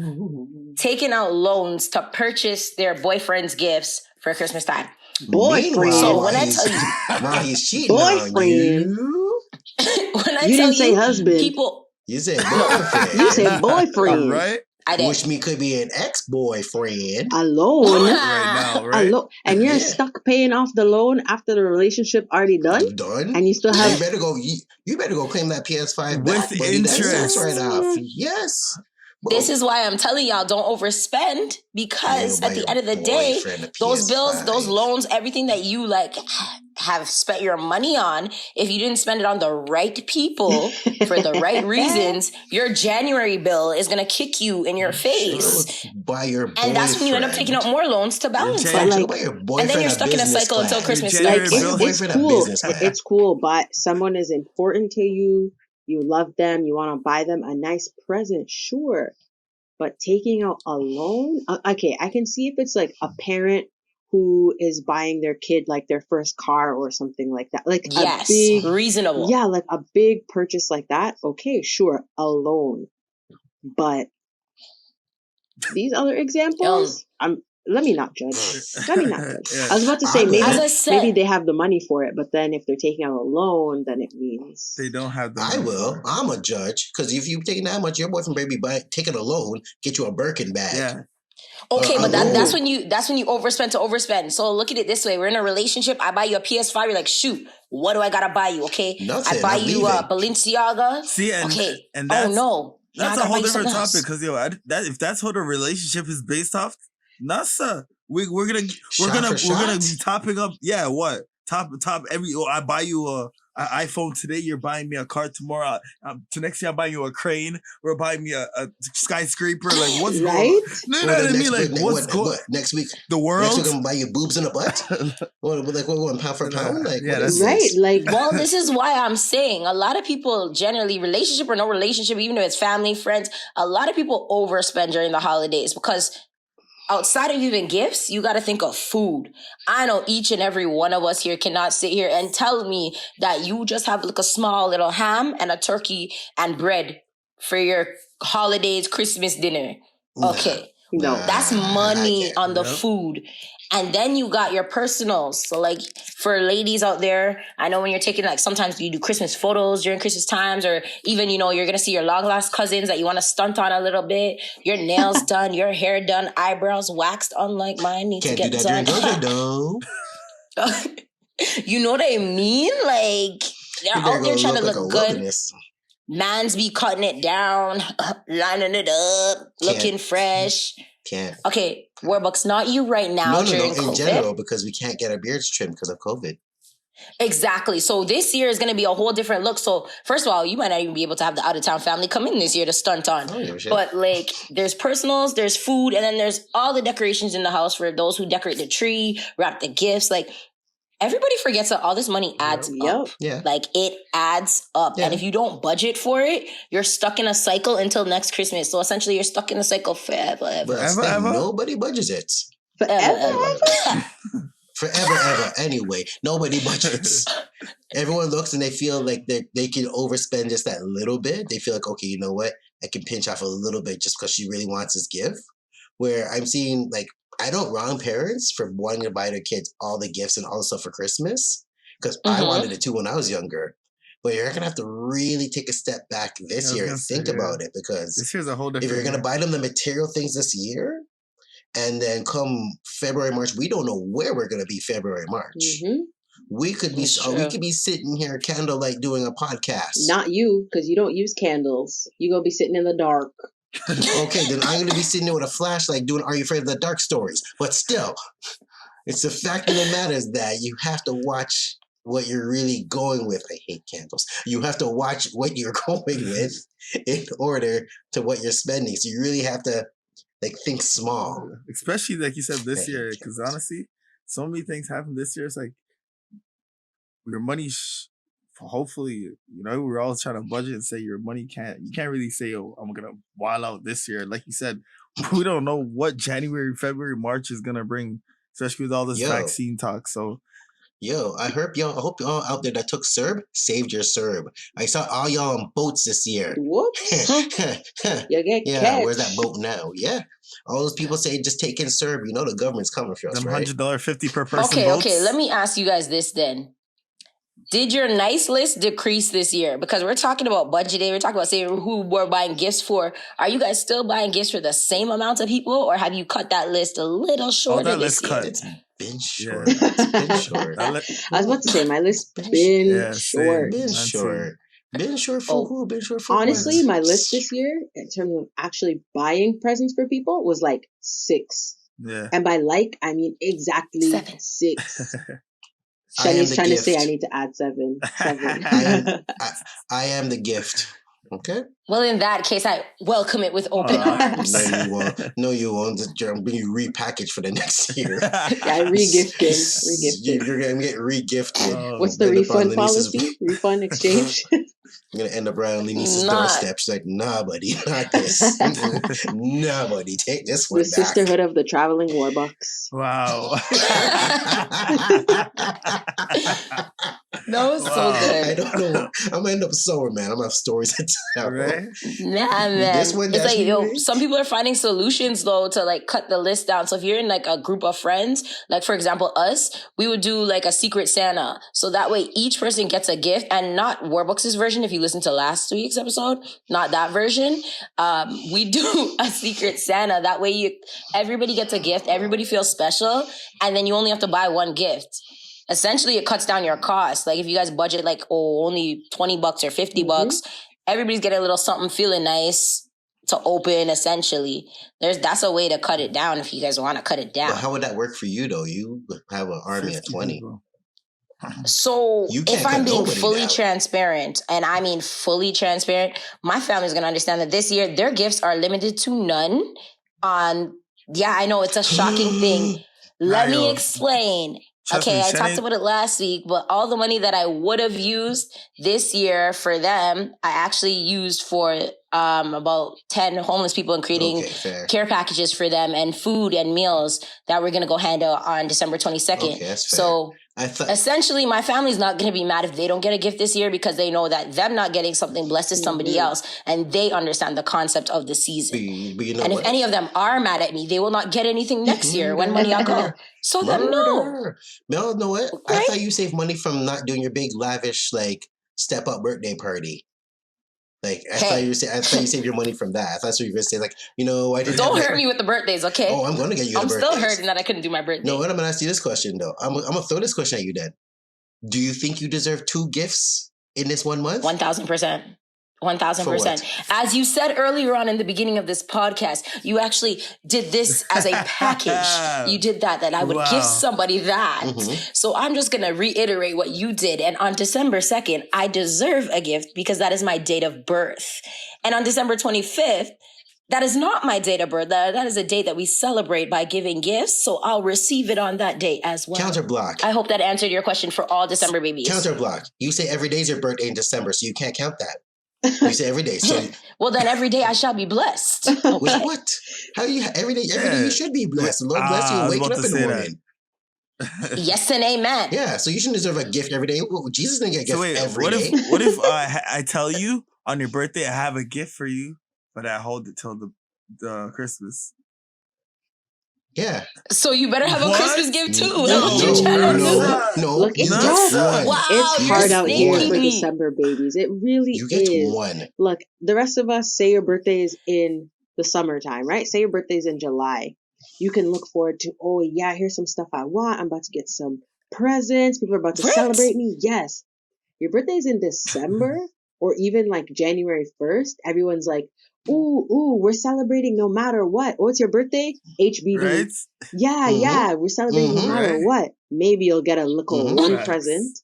taken out loans to purchase their boyfriend's gifts for Christmas time. boyfriend. So when I tell you, while he's cheating on Boyfriend. you, when I You tell didn't say you, husband. people, you said boyfriend. You said boyfriend. Right? I did. Which me could be an ex-boyfriend. Alone. Right now, right? Alone. And you're Yeah. stuck paying off the loan after the relationship already done? I'm done. And you still You have... better go. You better go claim that PS5 With back, buddy. That's interest. right off. Yes. This is why I'm telling y'all don't overspend because buy at the your end of the day, boyfriend a those bills, PS5. those loans, everything that you like have spent your money on, if you didn't spend it on the right people for the right reasons, your January bill is going to kick you in your face. Buy your boyfriend. And that's when you end up taking out more loans to balance Your that. But like, Buy your boyfriend And then you're a stuck in a business cycle until class. Christmas Your January starts. Buy your bill. it's boyfriend a cool. business class. It's cool, but someone is important to you. You love them. You want to buy them a nice present, sure. But taking out a loan, okay, I can see if it's like a parent who is buying their kid like their first car or something like that. Like Yes, a big, reasonable. yeah, like a big purchase like that. Okay, sure, a loan. But these other examples, let me not judge. Let me not judge. Yeah. I was about to say I will. As I said, maybe they have the money for it, but then if they're taking out a loan, then it means They don't have the I money will. for it. I'm a judge because if you taking that much, your boyfriend baby taking a loan, get you a Birkin bag. Yeah. okay, but alone. that's when you overspend to overspend. So look at it this way: we're in a relationship. I buy you a PS5. You're like, shoot, what do I gotta buy you? Okay, Nothing, I buy I'm you leaving. Balenciaga. See, and okay, and oh that's no, now I that's a gotta buy whole you different something else. topic because if that's how the relationship is based off, NASA, we're gonna be topping up. Yeah, what top every? Oh, I buy you a iPhone today. You're buying me a car tomorrow. To next year, I'm buying you a crane. We're buying me a skyscraper. Like what's right? going? No, what I mean, like what's going? What next week? The Next world. week I'm gonna buy you boobs in a butt. what going pound for pound? Like Yeah, what is Right? this? Like, Well, this is why I'm saying a lot of people generally, relationship or no relationship, even if it's family, friends, a lot of people overspend during the holidays because outside of even gifts, you got to think of food. I know each and every one of us here cannot sit here and tell me that you just have like a small little ham and a turkey and bread for your holidays, Christmas dinner. Okay. no. That's I money can't. on the Yep. food. And then you got your personals. So like for ladies out there, I know when you're taking like sometimes you do Christmas photos during Christmas times, or even, you're going to see your long lost cousins that you want to stunt on a little bit. Your nails done, your hair done, eyebrows waxed, unlike mine, need Can't to do get that during done. COVID though. You know what I mean? Like they're You better out there go trying to like a look good. wilderness. Mans be cutting it down, lining it up, looking fresh. Can't. Okay, Warbucks, not you right now No, during in COVID. general, because we can't get our beards trimmed because of COVID. Exactly. So this year is going to be a whole different look. So first of all, you might not even be able to have the out of town family come in this year to stunt on. Oh, yeah, shit. But like, there's personals, there's food, and then there's all the decorations in the house for those who decorate the tree, wrap the gifts. Like, everybody forgets that all this money adds up. Yeah. Like, it adds up. Yeah. And if you don't budget for it, you're stuck in a cycle until next Christmas. So essentially, you're stuck in a cycle forever. But Forever, ever? nobody budgets it. Forever. Forever, ever. Anyway, nobody budgets. Everyone looks and they feel like they can overspend just that little bit. They feel like, okay, you know what? I can pinch off a little bit just because she really wants this gift. Where I'm seeing, like, I don't wrong parents for wanting to buy their kids all the gifts and all the stuff for Christmas. Because I wanted it too when I was younger. But you're going to have to really take a step back this year and think about it. Because this year's a whole different if you're going to buy them the material things this year, and then come February, March, we don't know where we're going to be February, March. Mm-hmm. We could be sitting here candlelight doing a podcast. Not you, because you don't use candles. You're going to be sitting in the dark. Okay, then I'm going to be sitting there with a flashlight doing Are You Afraid of the Dark stories. But still, it's the fact of the matter is that you have to watch what you're really going with. I hate candles. You have to watch what you're going with in order to what you're spending. So you really have to think small. Especially like you said this year, because honestly, so many things happen this year. It's like your money, hopefully, we're all trying to budget and say your money you can't really say, oh, I'm going to wild out this year. Like you said, we don't know what January, February, March is going to bring, especially with all this vaccine talk. So, I hope y'all out there that took CERB saved your CERB. I saw all y'all on boats this year. Whoops. You get catch. Where's that boat now? Yeah. All those people say just take in CERB. The government's coming for us, them right? $100.50 per person Okay. Let me ask you guys this then. Did your nice list decrease this year? Because we're talking about budgeting. We're talking about saying who we're buying gifts for. Are you guys still buying gifts for the same amount of people? Or have you cut that list a little shorter this year? It's been short. It's been short. I was about to say, my list been short. Been short. Been short for who? Been short for honestly, what? my list this year, in terms of actually buying presents for people, was like 6. Yeah. And by I mean exactly 7. 6. Shani's trying to say I need to add 7. 7. I am the gift. Okay. Well, in that case, I welcome it with open arms. No, you won't. No, you won't. I'm being repackaged for the next year. I re-gifted. You're going to get re-gifted. What's the refund policy? Refund exchange? I'm going to end up right on Lenice's doorstep. She's like, nah, buddy, not this. Nah, buddy, take this one The Sisterhood of the Traveling Warbucks. Wow. That was so good. I don't know. I'm going to end up sober, man. I'm going to have stories to tell. Right? Nah, man. This one, it's like, some people are finding solutions, though, to cut the list down. So if you're in a group of friends, for example, us, we would do a Secret Santa. So that way each person gets a gift, and not Warbucks' version. If you listen to last week's episode, not that version. We do a Secret Santa. That way everybody gets a gift. Everybody feels special. And then you only have to buy one gift. Essentially, it cuts down your cost. If you guys budget only $20 or $50, everybody's getting a little something feeling nice to open, essentially. That's a way to cut it down if you guys want to cut it down. But how would that work for you, though? You have an army of 20. So if I'm being fully transparent, and I mean fully transparent, my family's going to understand that this year their gifts are limited to none. I know it's a shocking thing. Let me explain. I talked about it last week, but all the money that I would have used this year for them, I actually used for about 10 homeless people and creating care packages for them and food and meals that we're going to go hand out on December 22nd. Okay, that's fair. So essentially, my family's not going to be mad if they don't get a gift this year, because they know that them not getting something blesses somebody else, and they understand the concept of the season. But you know and what? if any of them are mad at me, they will not get anything next year when money I go. So them know. No, know what? Right? I thought you saved money from not doing your big lavish step up birthday party. I thought you saved your money from that. I thought you were going to say I didn't. Don't hurt me with the birthdays, okay? Oh, I'm going to get you. I'm still hurting that I couldn't do my birthday. No, what I'm going to ask you this question though. I'm going to throw this question at you then. Do you think you deserve 2 gifts in this 1 month? 1,000%. 1,000%. As you said earlier on in the beginning of this podcast, you actually did this as a package. You did that I would give somebody that. Mm-hmm. So I'm just going to reiterate what you did. And on December 2nd, I deserve a gift because that is my date of birth. And on December 25th, that is not my date of birth. That is a date that we celebrate by giving gifts. So I'll receive it on that day as well. Counterblock. I hope that answered your question for all December babies. Counterblock. You say every day is your birthday in December, so you can't count that. You say every day. So well, then every day I shall be blessed. Okay. With what? How do you every day you should be blessed. The Lord bless you waking up in the morning. Yes and amen. Yeah, so you shouldn't deserve a gift every day. Well, Jesus didn't get a gift So wait, every what day. if what if I tell you on your birthday I have a gift for you, but I hold it till the Christmas? Yeah. So you better have a What? Christmas gift too. No, That's what you're trying to no, do. no. Look, You it's get rough. one. Wow, It's You hard get out here one. for me. December babies. It really You get is. one. Look, the rest of us say your birthday is in the summertime, right? Say your birthday is in July. You can look forward to, oh yeah, here's some stuff I want. I'm about to get some presents. People are about to Right? celebrate me. Yes. Your birthday is in December or even like January 1st. Everyone's like, ooh, we're celebrating no matter what. Oh, it's your birthday? HBD. Right? Yeah, we're celebrating no matter Right. what. Maybe you'll get a little one Facts. present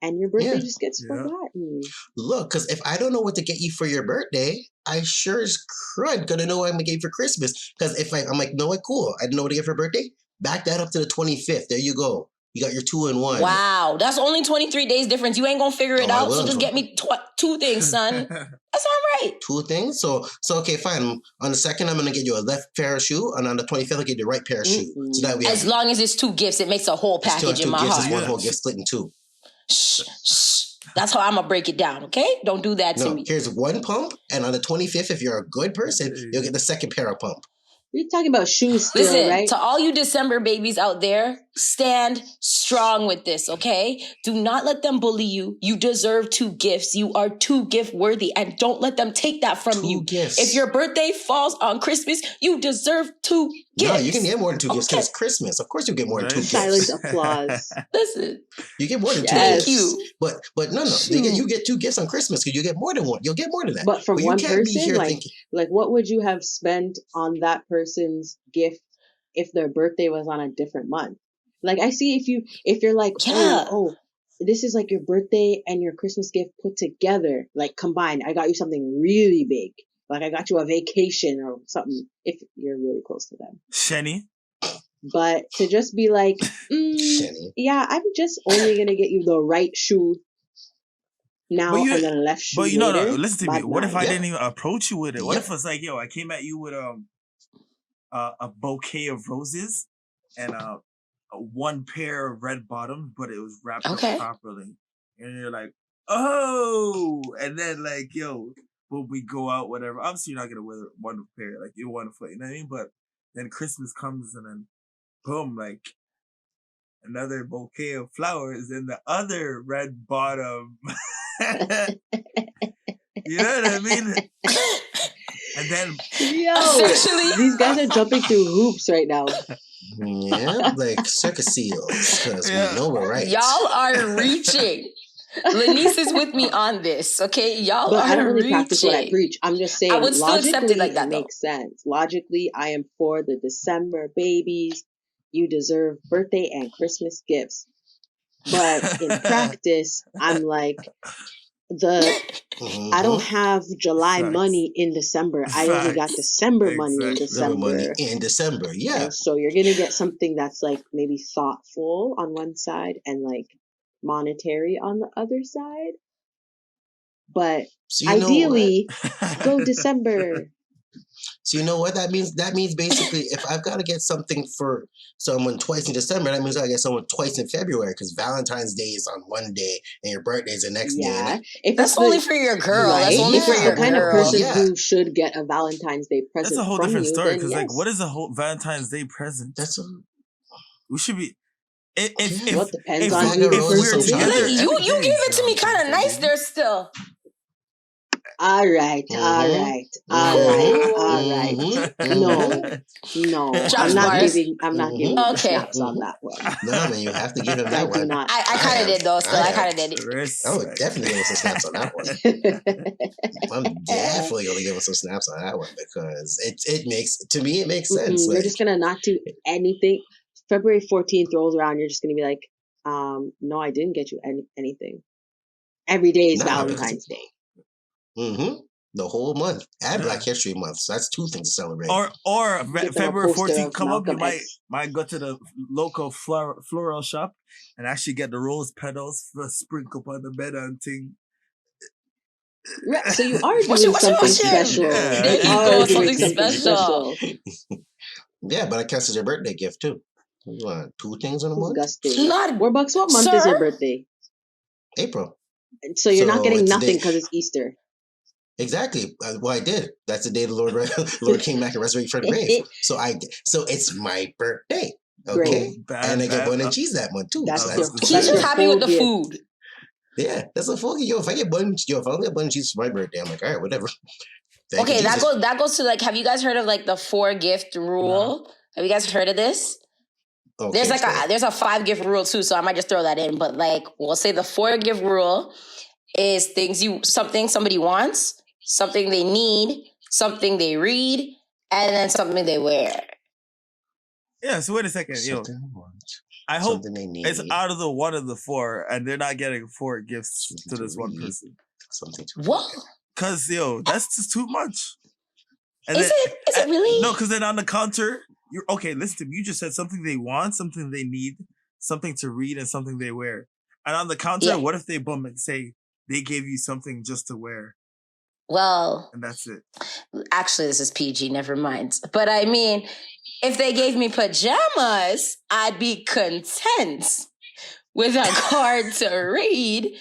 and your birthday Yeah. just gets Yeah. forgotten. Look, because if I don't know what to get you for your birthday, I sure as crud gonna know what I'm gonna get you for Christmas. Because if I'm like, no, what, cool, I don't know what to get for birthday. Back that up to the 25th. There you go. You got your 2-in-1. Wow, that's only 23 days difference. You ain't gonna figure it Oh, I out. So will. just get me 2 things, son. That's all right. 2 things. So okay, fine. On the 2nd, I'm gonna get you a left pair of shoe, and on the 25th, I'll get you the right pair of shoe. So that we have As long as it's 2 gifts, it makes a whole it's still package in two my gifts. heart. It's one Yeah. whole gift split in 2. Shh, shh. That's how I'm gonna break it down, okay? Don't do that to No, me. here's 1 pump, and on the 25th, if you're a good person, you'll get the 2nd pair of pump. We're talking about shoes still, Listen, right? to all you December babies out there, stand strong with this, okay? Do not let them bully you. You deserve 2 gifts. You are 2 gift worthy, and don't let them take that from 2 you. gifts. If your birthday falls on Christmas, you deserve 2 gifts. No, you can get more than 2 gifts because Okay. it's Christmas. Of course, you get more than 2 Right. gifts. Silent applause. Listen, You get more than 2 Yes. thank gifts. you. But no. You get 2 gifts on Christmas because you get more than one. You'll get more than that. But from you one can't be person, here like, thinking. what would you have spent on that person's gift if their birthday was on a different month? Like, I see if you're like, Yeah. oh, this is like your birthday and your Christmas gift put together, like combined. I got you something really big. Like I got you a vacation or something if you're really close to them. Shenny. But to just be like, Shenny. yeah, I'm just only gonna get you the right shoe now and then a left shoe But you know, later. listen to me. Bad What if mind. I Yeah. didn't even approach you with it? What Yeah. if it's like, yo, I came at you with a bouquet of roses and a 1 pair of red bottoms, but it was wrapped Okay. up properly, and you're like, oh, and then like, yo, when we go out, whatever. Obviously, you're not gonna wear 1 pair, like you 1 foot, you know what I mean? But then Christmas comes, and then boom, like another bouquet of flowers and the other red bottom. You know what I mean? And then Yo, Essentially- these guys are jumping through hoops right now. Yeah, like circus seals, because Yeah. we know we're right. Y'all are reaching. Lenice is with me on this, okay? Y'all But are I don't really reaching. practice what I preach. I'm just saying, I would still logically, accept it like that, though. makes sense. Logically, I am for the December babies. You deserve birthday and Christmas gifts. But in practice, I'm like, I don't have July Facts. money in December. I only got Facts. December money in Exactly. December money December. in December. Yeah. And so you're going to get something that's like maybe thoughtful on one side and like monetary on the other side. But So you know ideally, what? go December. So you know what that means? That means basically if I've got to get something for someone twice in December, that means I get someone twice in February because Valentine's Day is on one day and your birthday is the next day. Yeah. If That's it's only the, for your girl. Right? That's only if for it's your the kind of girl. person Yeah. who should get a Valentine's Day present That's a whole from different you, story then because, like, yes. what is a whole Valentine's Day present? That's a We should be. If Yeah. What depends if, on Bag who of the roses, person some is. chocolate. You give it to me kind of nice there still. All right. Mhm. No, Josh I'm not Mars. giving you the Okay. snaps on that one. No, man, you have to give him I that do one. not. I kind of did though. Still, I kind of did it. I would definitely give him some snaps on that one. I'm definitely going to give him some snaps on that one because it makes sense. You're Like, just gonna not do anything. February 14th rolls around, you're just gonna be like, no, I didn't get you anything. Every day is Nah, because- Valentine's Day. the whole month. And Yeah. Black History Month. So that's 2 things to celebrate. Or Get them a February poster 14th of come up, you Malcolm X. might go to the local floral shop and actually get the rose petals for sprinkle on the bed and thing. Right, so you are doing What's your- something what's your- special. Yeah. There you are go, doing something special. Yeah, but it counts as your birthday gift too. You want 2 things in a month? Disgusting. Not, Warbucks, what month is your sir. birthday? April. So you're not So getting it's a nothing day. because it's Easter. Exactly. Well, I did. That's the day the Lord came back and resurrected from the grave. So it's my birthday. Great. Okay. Bad, And I get bad. bun and cheese that month too. That's So I your was gonna He's say. just your happy with full the gift. food. yeah, that's a full. Yo, if I get bun, if I only get bun and cheese for my birthday, I'm like, all right, whatever. Thank you, Okay, Jesus. that goes to like, have you guys heard of like the 4-gift rule? Have you guys heard of this? Okay, There's like explain. there's a 5-gift rule too, so I might just throw that in. But like, we'll say the 4-gift rule is something somebody wants, something they need, something they read, and then something they wear. Yeah, so wait a second. Something I want, I hope something they need, it's out of the one of the 4, and they're not getting 4 gifts to something this to one read, person. something to What? Cause that's just too much. And Is it? Is it really? No, because then on the counter, you're okay. Listen to me. You just said something they want, something they need, something to read, and something they wear. And on the counter, Yeah. what if they bum and say they gave you something just to wear, Well, and that's it? actually, this is PG. Never mind. But I mean, if they gave me pajamas, I'd be content with a card to read.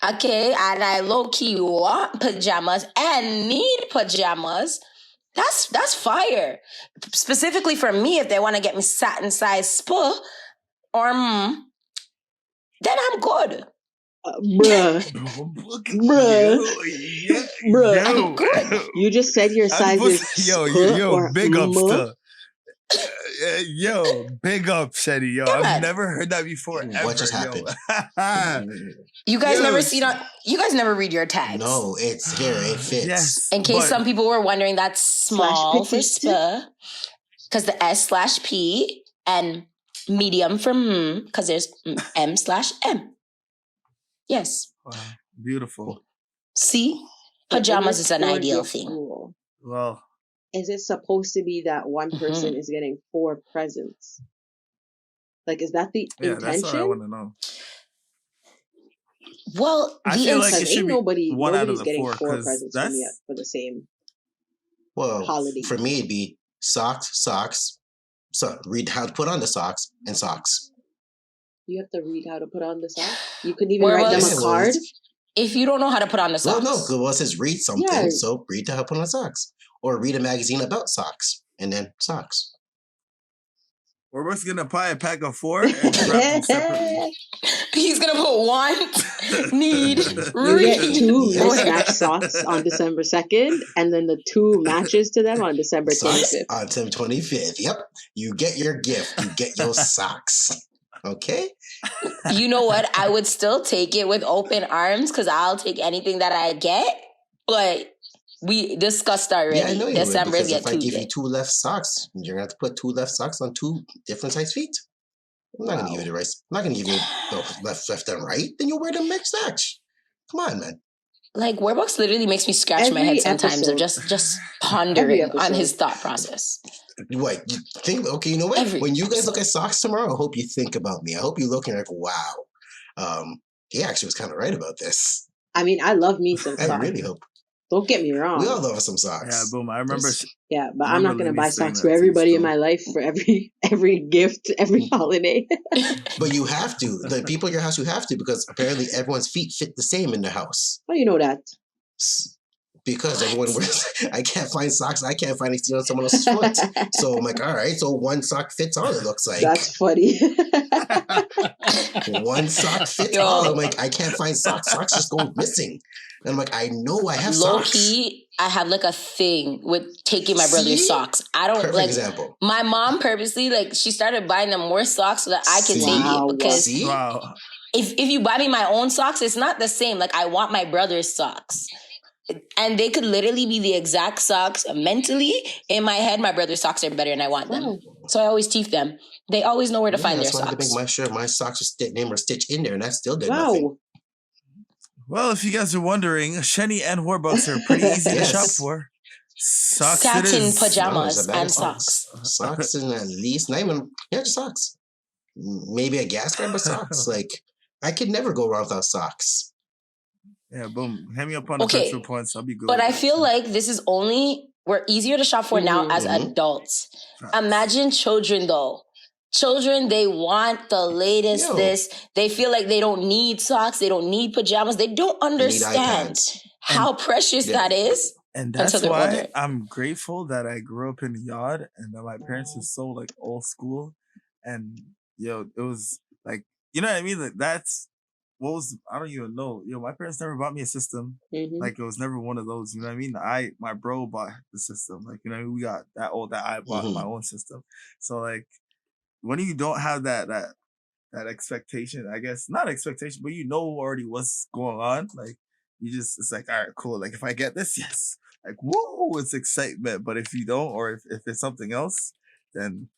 Okay, and I low key want pajamas and need pajamas. That's fire. Specifically for me, if they want to get me satin size spa or then I'm good. Bruh. Bruh. Bruh. I'm good. You just said your size is yo, big ups muh? to. Yo, big up, Shetty. Yo, Yeah, man. I've never heard that before. What Ever, just happened? You guys Yo, never see you guys never read your tags. No, it's here. It fits. Yes. In case but- some people were wondering, that's small for petite. spa, because the S/P and medium for because there's M/M. Yes. Wow, beautiful. See, But in pajamas this is an ideal 4-gift thing. rule, Well, is it supposed to be that one person is getting 4 presents? Like, is that the yeah, that's what I intention? want to know. Well, I the feel like it Because should ain't be one out of nobody's the getting 4 4 because presents from me for the same Well, holiday. for me, it'd be socks. So read how to put on the socks and socks. You have to read how to put on the socks. You couldn't even Where write them was- a card. if you don't know how to put on the Well, socks, no, well, it says read something, Yeah. so read how to put on socks, or read a magazine about socks, and then socks. We're both gonna buy a pack of 4 and wrap them separately. he's gonna put want, need, You get read. 2 Yeah. mismatched socks on December 2nd, and then the 2 matches to them on December Socks 25th. on December 25th. Yep, you get your gift. You get your socks. Okay. You know what? I would still take it with open arms because I'll take anything that I get. But we discussed already. Yeah, I know you would, December because get if I 2 give you gifts. 2 left socks, you're gonna have to put 2 left socks on 2 different size feet. I'm not gonna give you the right. I'm not gonna give you the left and right. Then you'll wear them mixed match. Come on, man. Like Warbucks literally makes me scratch my Every head sometimes of episode. just pondering on episode. his thought process. What you think? Okay, you know what? Every When you guys episode. look at socks tomorrow, I hope you think about me. I hope you're looking like, wow, he actually was kind of right about this. I mean, I love me some I socks. really hope. Don't get me wrong. We all love some socks. Yeah, boom. I remember. There's- Yeah, but I I'm not remember gonna Lenny buy saying socks that for too, everybody in still. my life for every gift, every holiday. But you have to. The people in your house, you have to, because apparently everyone's feet fit the same in the house. How do you know that? Because everyone wears. I can't find socks. I can't find anything on someone else's foot. So I'm like, all right. So one sock fits all. It looks like That's funny. one sock fits Yo. all. I'm like, I can't find socks. Socks just go missing. And I'm like, I know I have Low socks. key, I have like a thing with taking my brother's See? socks. I don't Perfect like example. my mom purposely she started buying them more socks so that I can See? take Wow. it because See? Wow. if you buy me my own socks, it's not the same. Like I want my brother's socks. And they could literally be the exact socks. Mentally, in my head, my brother's socks are better and I want them. Wow. So I always teeth them. They always know where to find their That's why I had to socks. make my socks were stitched in there, and that still did nothing. Wow. Well, if you guys are wondering, Shenny and Warbucks are pretty easy to Yes. shop for. Socks it Satin is. pajamas There's a bag and of socks. Socks and at least not even just socks. Maybe a gas card, but socks. Like I could never go wrong without socks. Yeah, boom. Hand me up on the Okay, petrol points. I'll be good. But I feel like this is we're easier to shop for now as Mhm. adults. Facts. Imagine children though. Children, they want the latest Yo, this. They feel like they don't need socks. They don't need pajamas. They don't they need understand iPads. how And precious Yeah. that is and until that's they're why older. I'm grateful that I grew up in a yard and that my parents are so like old school. And it was like, you know what I mean? Like that's what was, I don't even know. My parents never bought me a system. Hmm. Like it was never one of those. You know what I mean? My bro bought the system. Like, we got that old that I bought my Hmm. own system. So like when you don't have that expectation, I guess not expectation, but already what's going on. Like it's like, all right, cool. Like if I get this, yes, like whoa, it's excitement. But if you don't, or if it's something else, then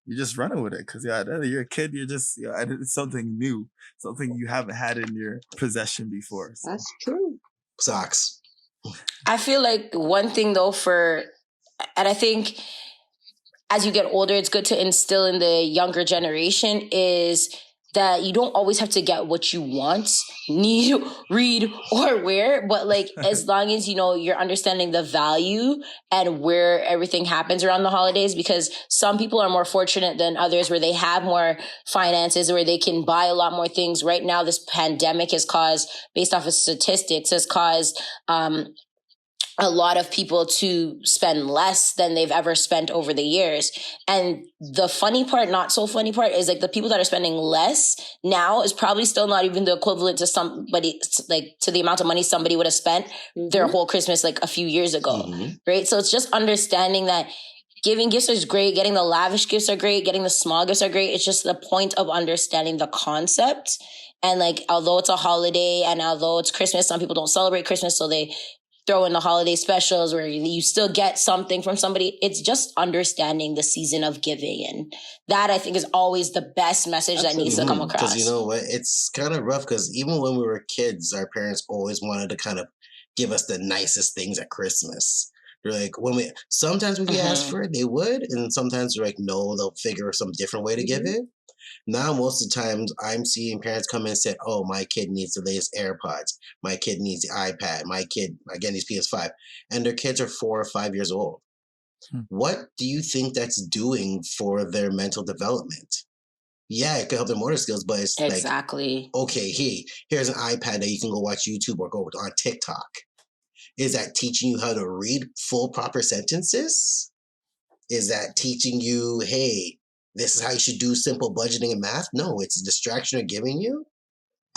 you're just running with it because you're a kid. You're just and it's something new, something you haven't had in your possession before. So. That's true. Socks. I feel like one thing though and I think as you get older, it's good to instill in the younger generation is that you don't always have to get what you want, need, read, or wear. But like, as long as, you're understanding the value and where everything happens around the holidays, because some people are more fortunate than others where they have more finances, where they can buy a lot more things. Right now, this pandemic has caused, based off of statistics, has caused, a lot of people to spend less than they've ever spent over the years. And the funny part, not so funny part, is like the people that are spending less now is probably still not even the equivalent to somebody, like to the amount of money somebody would have spent their whole Christmas like a few years ago. Right. So it's just understanding that giving gifts is great. Getting the lavish gifts are great. Getting the small gifts are great. It's just the point of understanding the concept. And like, although it's a holiday and although it's Christmas, some people don't celebrate Christmas. So they throw in the holiday specials where you still get something from somebody. It's just understanding the season of giving. And that I think is always the best message that needs to come across. Because you know what? It's kind of rough because even when we were kids, our parents always wanted to kind of give us the nicest things at Christmas. They're like, sometimes when we asked for it, they would. And sometimes they're like, no, they'll figure some different way to give it. Now, most of the times, I'm seeing parents come in and say, oh, my kid needs the latest AirPods. My kid needs the iPad. My kid, again, needs PS5. And their kids are 4 or 5 years old. What do you think that's doing for their mental development? Yeah, it can help their motor skills, but it's exactly. like, okay, here's an iPad that you can go watch YouTube or go on TikTok. Is that teaching you how to read full proper sentences? Is that teaching you, hey, this is how you should do simple budgeting and math? No, it's a distraction they're giving you.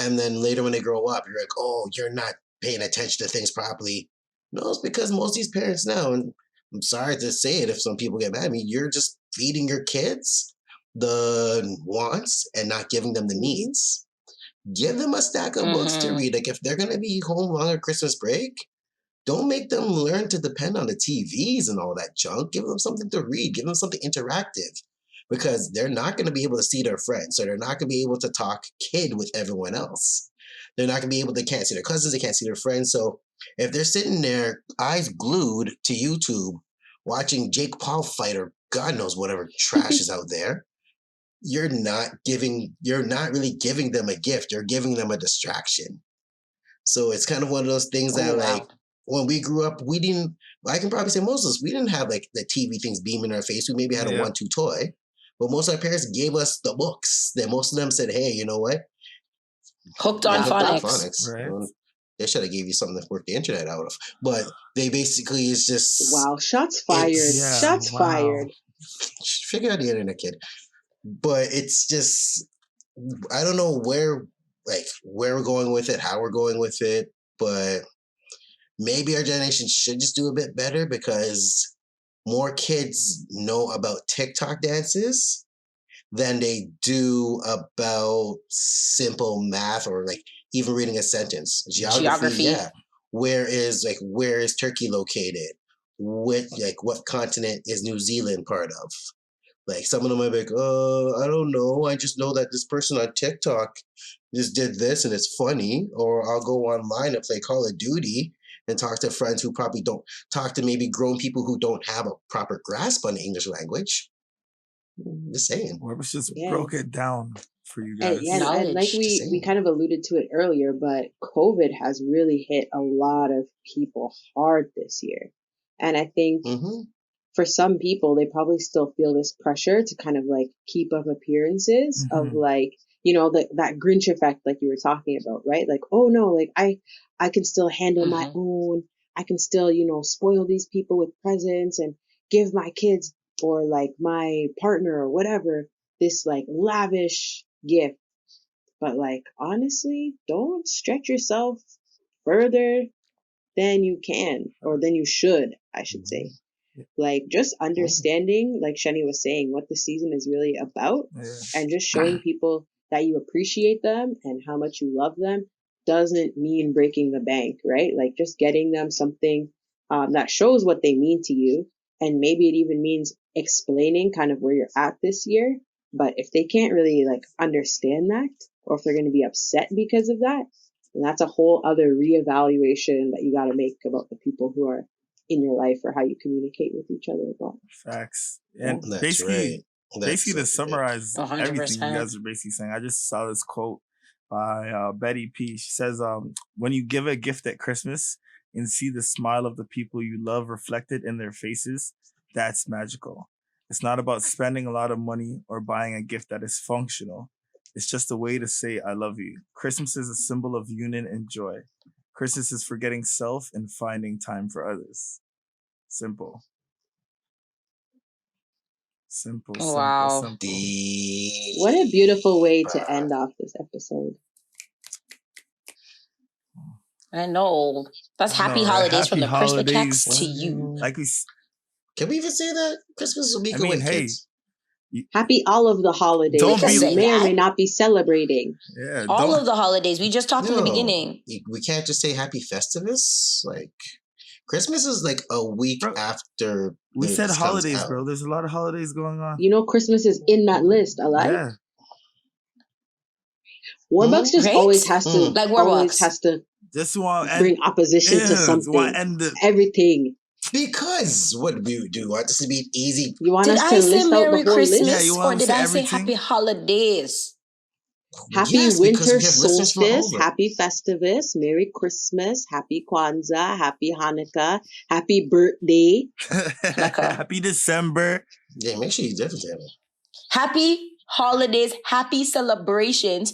And then later when they grow up, you're like, oh, you're not paying attention to things properly. No, it's because most of these parents now, and I'm sorry to say it if some people get mad at me, you're just feeding your kids the wants and not giving them the needs. Give them a stack of books to read. Like if they're going to be home longer Christmas break, don't make them learn to depend on the TVs and all that junk. Give them something to read. Give them something interactive because they're not going to be able to see their friends. So they're not going to be able to talk kid with everyone else. They're not going to be able to, can't see their cousins. They can't see their friends. So if they're sitting there, eyes glued to YouTube, watching Jake Paul fight or God knows whatever trash is out there, you're not really giving them a gift. You're giving them a distraction. So it's kind of one of those things that like when we grew up, I can probably say most of us, we didn't have like the TV things beaming in our face. We maybe had a 1-2 toy, but most of our parents gave us the books. Then most of them said, hey, you know what? Hooked on phonics. Right. They should have gave you something to work the internet out of. But they basically is just wow, shots fired. Shots fired. Figure out the internet, kid. But it's just I don't know where we're going with it, how we're going with it, but maybe our generation should just do a bit better because more kids know about TikTok dances than they do about simple math or like even reading a sentence. Geography. Yeah. Where is Turkey located? What continent is New Zealand part of? Like some of them might be like, I don't know. I just know that this person on TikTok just did this and it's funny. Or I'll go online and play Call of Duty and talk to friends who probably don't talk to maybe grown people who don't have a proper grasp on the English language. Just saying. Whoever just broke it down for you And, guys. and like we kind of alluded to it earlier, but COVID has really hit a lot of people hard this year. And I think for some people, they probably still feel this pressure to kind of like keep up appearances of like, you know, that Grinch effect, like you were talking about, right? Like, oh no, like I can still handle my own. I can still, you know, spoil these people with presents and give my kids or like my partner or whatever this like lavish gift. But like, honestly, don't stretch yourself further than you can or than you should, I should say. Like just understanding, like Shani was saying, what the season is really about and just showing people that you appreciate them and how much you love them doesn't mean breaking the bank, right? Like just getting them something that shows what they mean to you. And maybe it even means explaining kind of where you're at this year. But if they can't really like understand that, or if they're going to be upset because of that, then that's a whole other reevaluation that you got to make about the people who are in your life or how you communicate with each other as well. Facts. And That's basically, right. basically to summarize 100%. everything you guys are basically saying, I just saw this quote by Betty P. She says, when you give a gift at Christmas and see the smile of the people you love reflected in their faces, that's magical. It's not about spending a lot of money or buying a gift that is functional. It's just a way to say, I love you. Christmas is a symbol of union and joy. Christmas is forgetting self and finding time for others. Simple. Simple, simple, Wow. simple. What a beautiful way to end off this episode. I know. That's happy right? holidays Happy from the Perspicax holidays. to you. Like we, Can we even say that? Christmas is a week away, hey, kids. Happy all of the holidays Don't that be- you may or that. may not be celebrating. yeah, All don't, of the holidays. We just talked in the No, beginning. we can't just say Happy Festivus. Like Christmas is like a week Bro, after we said this comes holidays, out. bro. There's a lot of holidays going on. You know, Christmas is in that list. I like. Yeah. Warbucks just Right? always has to, Like always Warbucks. has to Just want bring opposition to something. Everything. Because what do you want this to be easy? You want Did us I to say list out the Merry whole Christmas list? Yeah, you or want to did say I say everything? Happy Holidays? Happy Yes, because winter we have listeners from all solstice, over. happy Festivus, Merry Christmas, Happy Kwanzaa, Happy Hanukkah, Happy birthday. Happy December. Yeah, make sure you definitely have it. Happy holidays, happy celebrations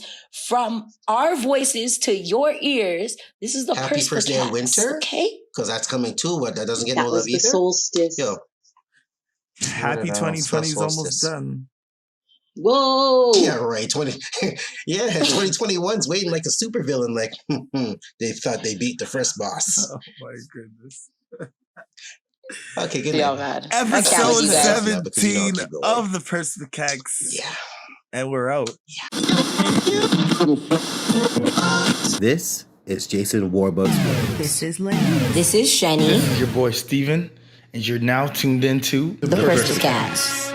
from our voices to your ears. This is the Happy first day of Perspicax, winter. okay? Because that's coming too. What, that doesn't get That no was love the either? solstice. Yo. Happy 2020 is almost done. Whoa! Yeah, right. 2021's waiting like a supervillain. Like they thought they beat the first boss. Oh my goodness. Okay, good Yo, night. God. I can't with Episode you guys. 17 of the Perspicax. Yeah. And we're out. This is Jason Warbucks. This is Shani. This is your boy Steven, and you're now tuned into The Perspicax.